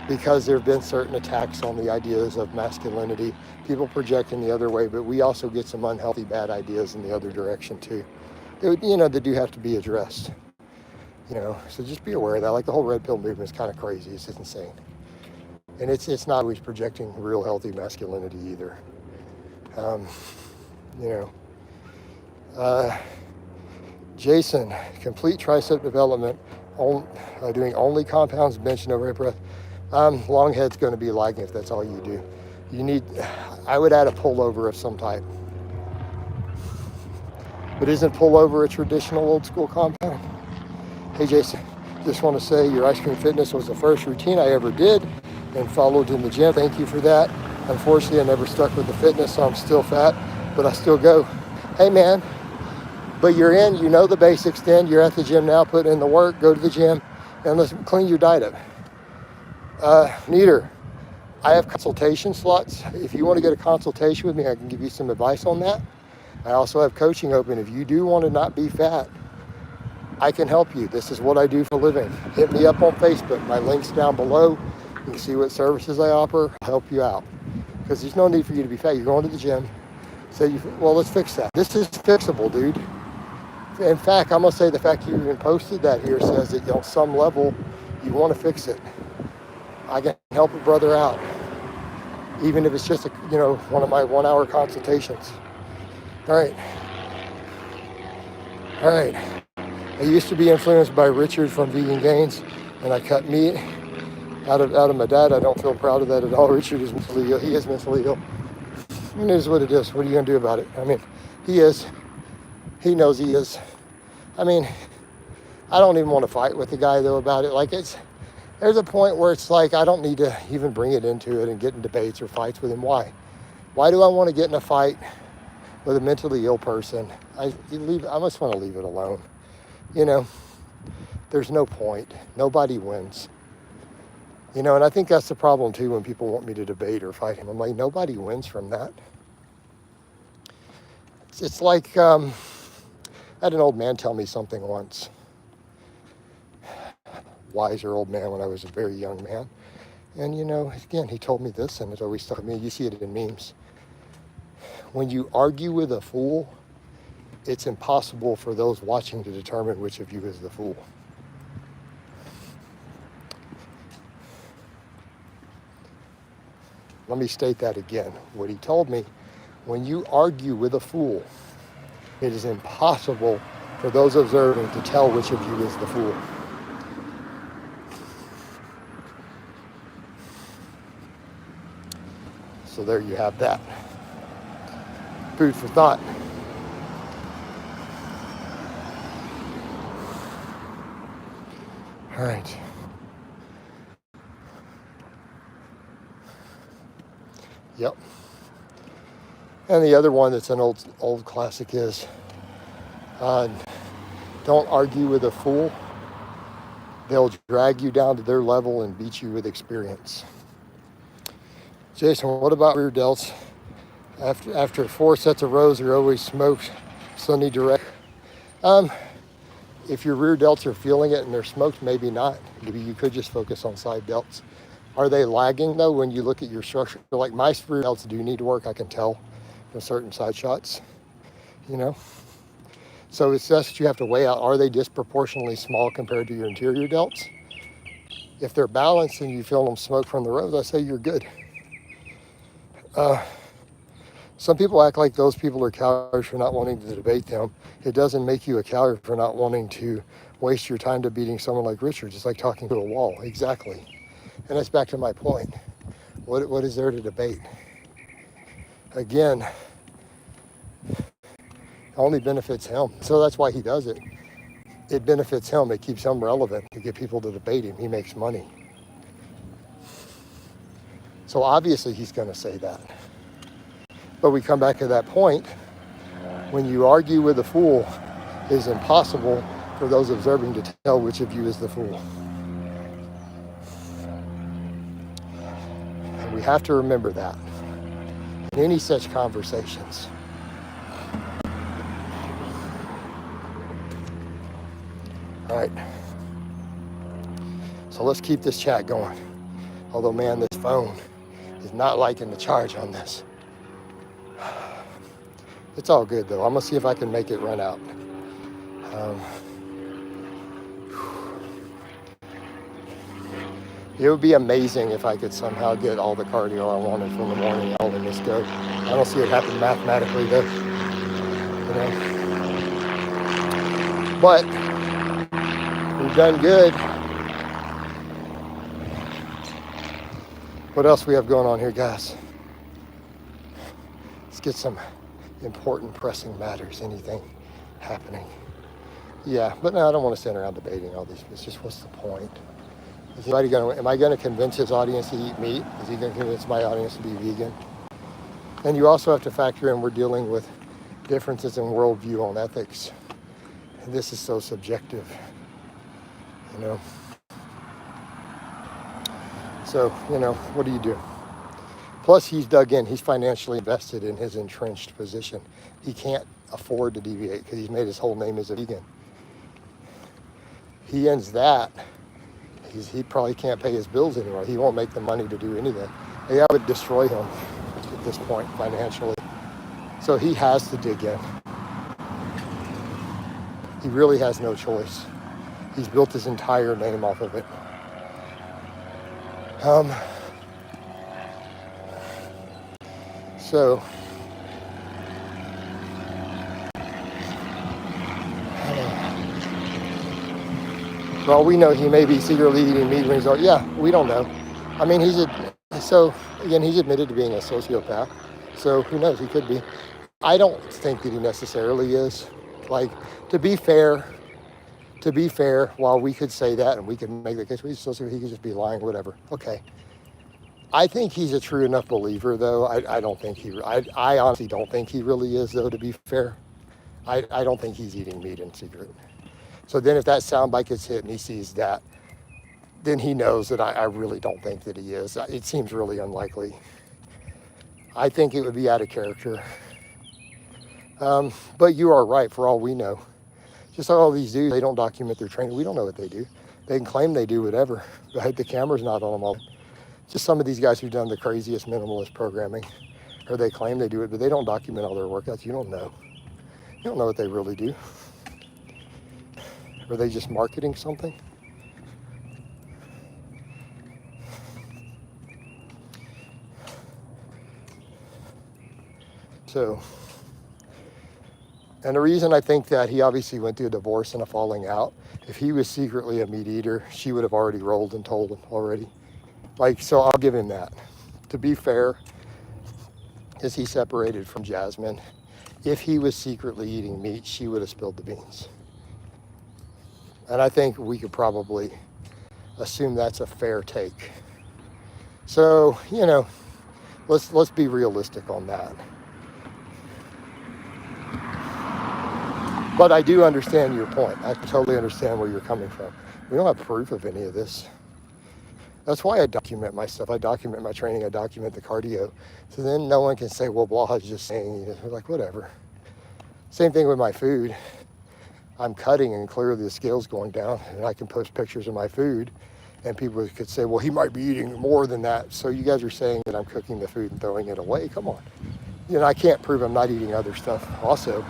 because there have been certain attacks on the ideas of masculinity, people projecting the other way, but we also get some unhealthy, bad ideas in the other direction too. They do have to be addressed. So just be aware of that. Like the whole red pill movement is kind of crazy. It's just insane. And it's not always projecting real healthy masculinity either. Jason, complete tricep development, doing only compounds, bench and overhead press. Long head's going to be lagging if that's all you do. I would add a pullover of some type. But isn't pullover a traditional old school compound? Hey Jason, just want to say your ice cream fitness was the first routine I ever did and followed in the gym. Thank you for that. Unfortunately, I never stuck with the fitness, so I'm still fat, but I still go. Hey man, but you're in, you know the basics then. You're at the gym now, put in the work, go to the gym, and let's clean your diet up. Neater, I have consultation slots. If you want to get a consultation with me, I can give you some advice on that. I also have coaching open. If you do want to not be fat, I can help you. This is what I do for a living. Hit me up on Facebook. My link's down below. You can see what services I offer. I'll help you out. Because there's no need for you to be fat. You're going to the gym. Well, let's fix that. This is fixable, dude. In fact, I'm going to say the fact you even posted that here says that on some level, you want to fix it. I can help a brother out. Even if it's just one of my 1 hour consultations. All right. I used to be influenced by Richard from Vegan Gains, and I cut meat out of my diet. I don't feel proud of that at all. Richard is mentally ill. He is mentally ill. It is what it is. What are you going to do about it? I mean, he is. He knows he is. I mean, I don't even want to fight with the guy, though, about it. Like, there's a point where it's like I don't need to even bring it into it and get in debates or fights with him. Why? Why do I want to get in a fight with a mentally ill person? I just want to leave it alone. There's no point. Nobody wins. And I think that's the problem too when people want me to debate or fight him. I'm like, nobody wins from that. It's like, I had an old man tell me something once. Wiser old man when I was a very young man. And again, he told me this and it always stuck with me. You see it in memes. When you argue with a fool, it's impossible for those watching to determine which of you is the fool. Let me state that again. What he told me, when you argue with a fool, it is impossible for those observing to tell which of you is the fool. So there you have that. Food for thought. All right. Yep. And the other one that's an old classic is, don't argue with a fool. They'll drag you down to their level and beat you with experience. Jason, what about rear delts? After 4 sets of rows, are always smoked, Sunny direct. If your rear delts are feeling it and they're smoked, maybe not. Maybe you could just focus on side delts. Are they lagging though when you look at your structure? Like my rear delts do need work, I can tell from certain side shots, So it's just that you have to weigh out, are they disproportionately small compared to your interior delts? If they're balanced and you feel them smoke from the rows, I say you're good. Some people act like those people are cowards for not wanting to debate them. It doesn't make you a coward for not wanting to waste your time debating someone like Richard. It's like talking to a wall. Exactly. And that's back to my point. What is there to debate? again, only benefits him. So that's why he does it. It benefits him. It keeps him relevant to get people to debate him. He makes money. So obviously he's going to say that. But we come back to that point. When you argue with a fool, it is impossible for those observing to tell which of you is the fool. And we have to remember that in any such conversations. All right. So let's keep this chat going. Although, man, this phone is not liking the charge on this. It's all good, though. I'm going to see if I can make it run out. It would be amazing if I could somehow get all the cardio I wanted from the morning all in this go. I don't see it happen mathematically, though. You know? But we've done good. What else we have going on here, guys? Let's get some important pressing matters. Anything happening? Yeah, but no, I don't want to stand around debating all these. It's just, what's the point? Am I going to convince his audience to eat meat? Is he going to convince my audience to be vegan? And you also have to factor in we're dealing with differences in worldview on ethics. And this is so subjective, you know. So, you know, what do you do? Plus, he's dug in. He's financially invested in his entrenched position. He can't afford to deviate because he's made his whole name as a vegan. He ends that. He probably can't pay his bills anymore. He won't make the money to do anything. That would destroy him at this point financially. So he has to dig in. He really has no choice. He's built his entire name off of it. So, well, we know he may be secretly eating meat when he's like, yeah, we don't know. I mean, he's admitted to being a sociopath. So who knows? He could be. I don't think that he necessarily is. Like, to be fair, while we could say that and we could make the case, he could just be lying, whatever. Okay. I think he's a true enough believer, though. I honestly don't think he really is, though, to be fair. I don't think he's eating meat in secret. So then if that soundbite gets hit and he sees that, then he knows that I really don't think that he is. It seems really unlikely. I think it would be out of character. But you are right, for all we know. Just like all these dudes, they don't document their training. We don't know what they do. They can claim they do whatever, but the camera's not on them all. Just some of these guys who've done the craziest minimalist programming, or they claim they do it, but they don't document all their workouts. You don't know. You don't know what they really do. Are they just marketing something? So, and the reason I think that he obviously went through a divorce and a falling out, if he was secretly a meat eater, she would have already rolled and told him already. Like, so I'll give him that. To be fair, is he separated from Jasmine? If he was secretly eating meat, she would have spilled the beans. And I think we could probably assume that's a fair take. So, you know, let's be realistic on that. But I do understand your point. I totally understand where you're coming from. We don't have proof of any of this. That's why I document my stuff. I document my training. I document the cardio. So then no one can say, well, Blaha's just saying, we're like, whatever. Same thing with my food. I'm cutting and clearly the scale's going down, and I can post pictures of my food, and people could say, well, he might be eating more than that. So you guys are saying that I'm cooking the food and throwing it away. Come on. You know, I can't prove I'm not eating other stuff also,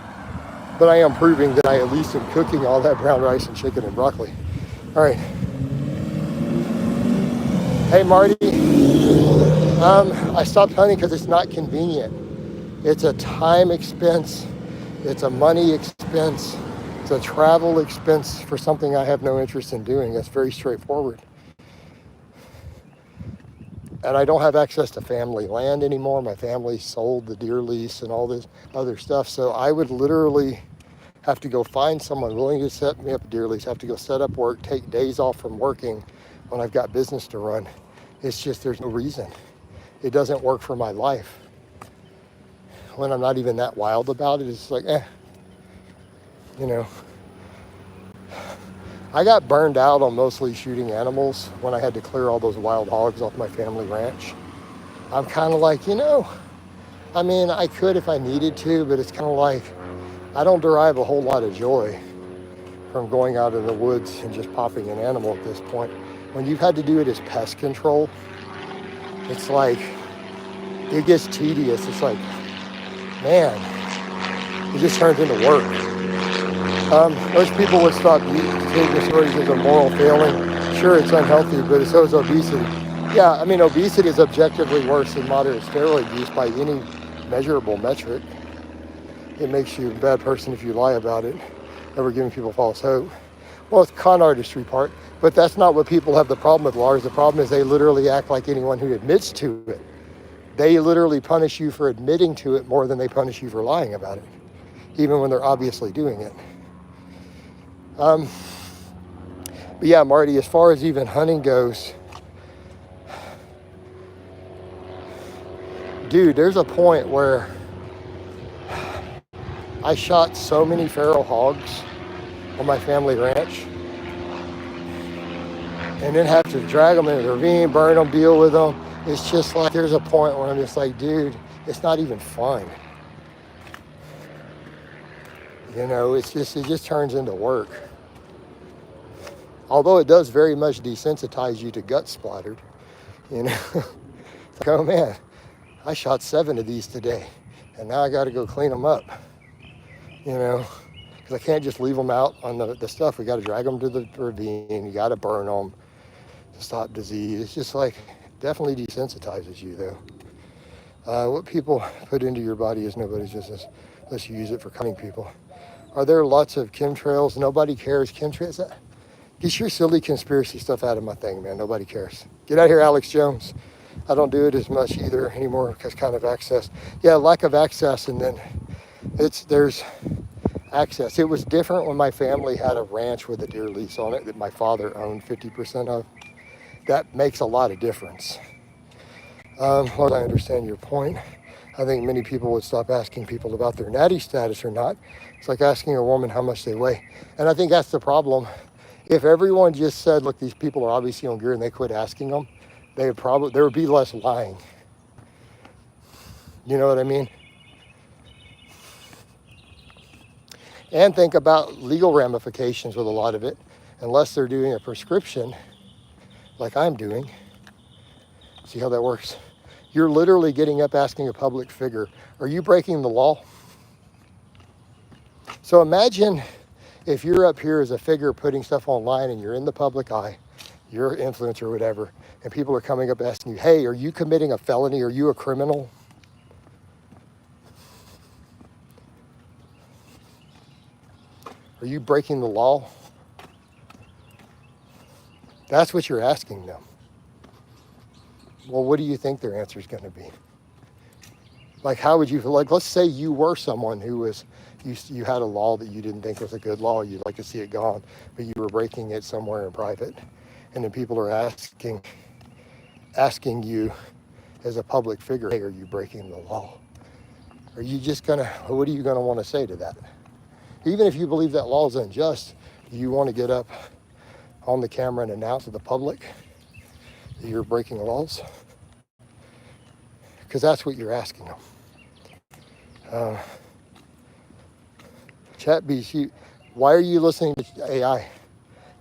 but I am proving that I at least am cooking all that brown rice and chicken and broccoli. All right. Hey, Marty. I stopped hunting because it's not convenient. It's a time expense. It's a money expense. It's a travel expense for something I have no interest in doing. That's very straightforward. And I don't have access to family land anymore. My family sold the deer lease and all this other stuff. So I would literally have to go find someone willing to set me up a deer lease, have to go set up work, take days off from working when I've got business to run. It's just, there's no reason. It doesn't work for my life. When I'm not even that wild about it, it's like, you know. I got burned out on mostly shooting animals when I had to clear all those wild hogs off my family ranch. I'm kind of like, I mean, I could if I needed to, but it's kind of like, I don't derive a whole lot of joy from going out in the woods and just popping an animal at this point. When you've had to do it as pest control, it's like, it gets tedious. It's like, man, it just turns into work. Most people would stop taking stories as a moral failing. Sure, it's unhealthy, but so is obesity. Yeah, I mean, obesity is objectively worse than moderate steroid use by any measurable metric. It makes you a bad person if you lie about it, ever giving people false hope. Well, it's con artistry part, but that's not what people have the problem with, Lars. The problem is they literally act like anyone who admits to it. They literally punish you for admitting to it more than they punish you for lying about it, even when they're obviously doing it. But yeah, Marty, as far as even hunting goes, dude, there's a point where I shot so many feral hogs on my family ranch and then have to drag them in the ravine, burn them, deal with them. It's just like, there's a point where I'm just like, dude, it's not even fun. It just turns into work. Although it does very much desensitize you to gut splattered, It's like, oh man, I shot 7 of these today, and now I got to go clean them up, because I can't just leave them out on the stuff. We got to drag them to the ravine. You got to burn them to stop disease. It's just like, definitely desensitizes you though. What people put into your body is nobody's business unless you use it for cutting people. Are there lots of chemtrails? Nobody cares. Chemtrails? Get your silly conspiracy stuff out of my thing, man. Nobody cares. Get out of here, Alex Jones. I don't do it as much either anymore because kind of access. Yeah, lack of access, and then there's access. It was different when my family had a ranch with a deer lease on it that my father owned 50% of. That makes a lot of difference. Lord, I understand your point. I think many people would stop asking people about their natty status or not. It's like asking a woman how much they weigh. And I think that's the problem. If everyone just said, look, these people are obviously on gear, and they quit asking them, there would be less lying. You know what I mean? And think about legal ramifications with a lot of it. Unless they're doing a prescription, like I'm doing. See how that works? You're literally getting up asking a public figure, are you breaking the law? So imagine if you're up here as a figure putting stuff online and you're in the public eye, you're an influencer or whatever, and people are coming up asking you, hey, are you committing a felony? Are you a criminal? Are you breaking the law? That's what you're asking them. Well, what do you think their answer is going to be? Like, how would you feel? Like, let's say you were someone who was, you had a law that you didn't think was a good law. You'd like to see it gone, but you were breaking it somewhere in private. And then people are asking you as a public figure, hey, are you breaking the law? Are you just going to, what are you going to want to say to that? Even if you believe that law is unjust, do you want to get up on the camera and announce to the public that you're breaking laws? Because that's what you're asking them. ChatBC, why are you listening to AI?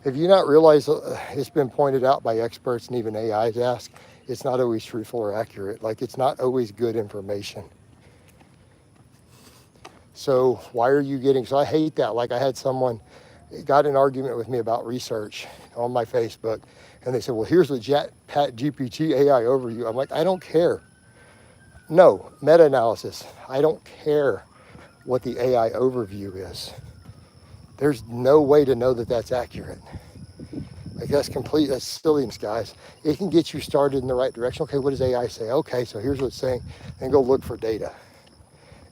Have you not realized it's been pointed out by experts and even AIs ask, it's not always truthful or accurate. Like, it's not always good information. So why are you getting, so I hate that. Like, I had someone got an argument with me about research on my Facebook, and they said, well, here's the GPT AI overview. I'm like, I don't care. No, meta-analysis. I don't care what the AI overview is. There's no way to know that that's accurate. Like that's silliness, guys. It can get you started in the right direction. Okay, what does AI say? Okay, so here's what it's saying, and go look for data.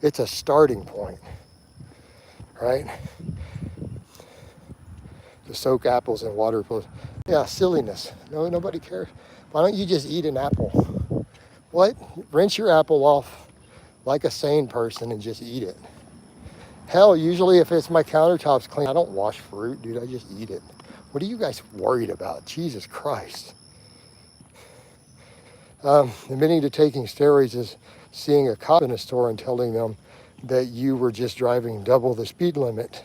It's a starting point, right? To soak apples in water. Yeah, silliness. No, nobody cares. Why don't you just eat an apple? What? Rinse your apple off like a sane person and just eat it. Hell, usually if it's my countertops clean, I don't wash fruit, dude. I just eat it. What are you guys worried about? Jesus Christ. Admitting to taking steroids is seeing a cop in a store and telling them that you were just driving double the speed limit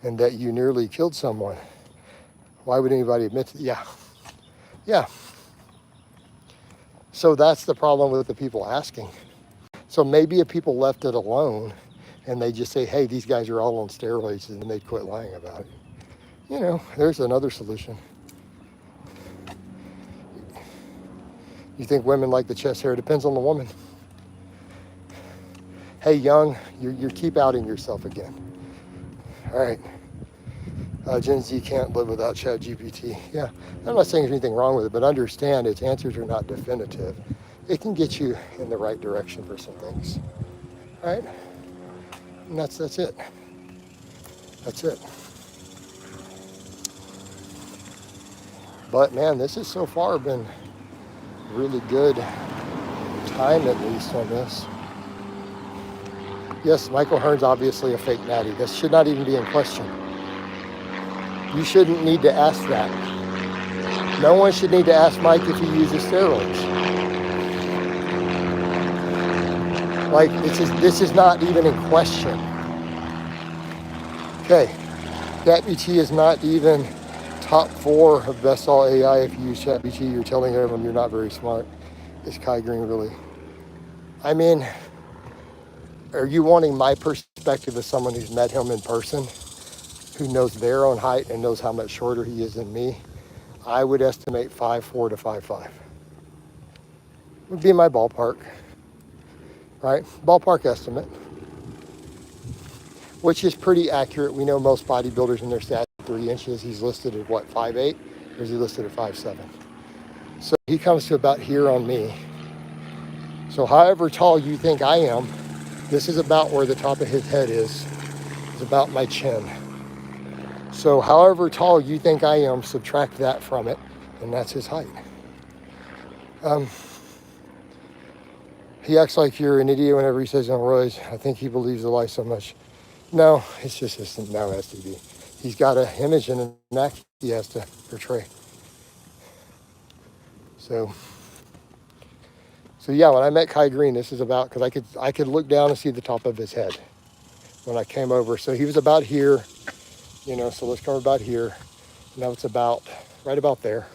and that you nearly killed someone. Why would anybody admit to? Yeah. So that's the problem with the people asking. So maybe if people left it alone and they just say, hey, these guys are all on steroids, and then they'd quit lying about it. You know, there's another solution. You think women like the chest hair? Depends on the woman. Hey, Young, you keep outing yourself again. All right. Gen Z can't live without Chat GPT. Yeah, I'm not saying there's anything wrong with it, but understand its answers are not definitive. It can get you in the right direction for some things. All right? And that's it. That's it. But man, this has so far been really good time, at least, on this. Yes, Michael Hearn's obviously a fake natty. This should not even be in question. You shouldn't need to ask that. No one should need to ask Mike if he uses steroids. Like, this is not even in question. Okay, ChatGPT is not even top 4 of best all AI. If you use ChatGPT, you're telling everyone you're not very smart. Is Kai Green really? I mean, are you wanting my perspective as someone who's met him in person, who knows their own height and knows how much shorter he is than me? I would estimate 5'4" to 5'5". Would be my ballpark, right? Ballpark estimate, which is pretty accurate. We know most bodybuilders in their stats 3 inches. He's listed at what, 5'8", or is he listed at 5'7"? So he comes to about here on me. So however tall you think I am, this is about where the top of his head is. It's about my chin. So however tall you think I am, subtract that from it, and that's his height. He acts like you're an idiot whenever he says on roids. I think he believes the lie so much. No, it's just his now STD. He's got an image and an act he has to portray. So yeah, when I met Kai Green, this is about, because I could look down and see the top of his head when I came over. So he was about here, you know, so let's come about here. Now it's about, right about there.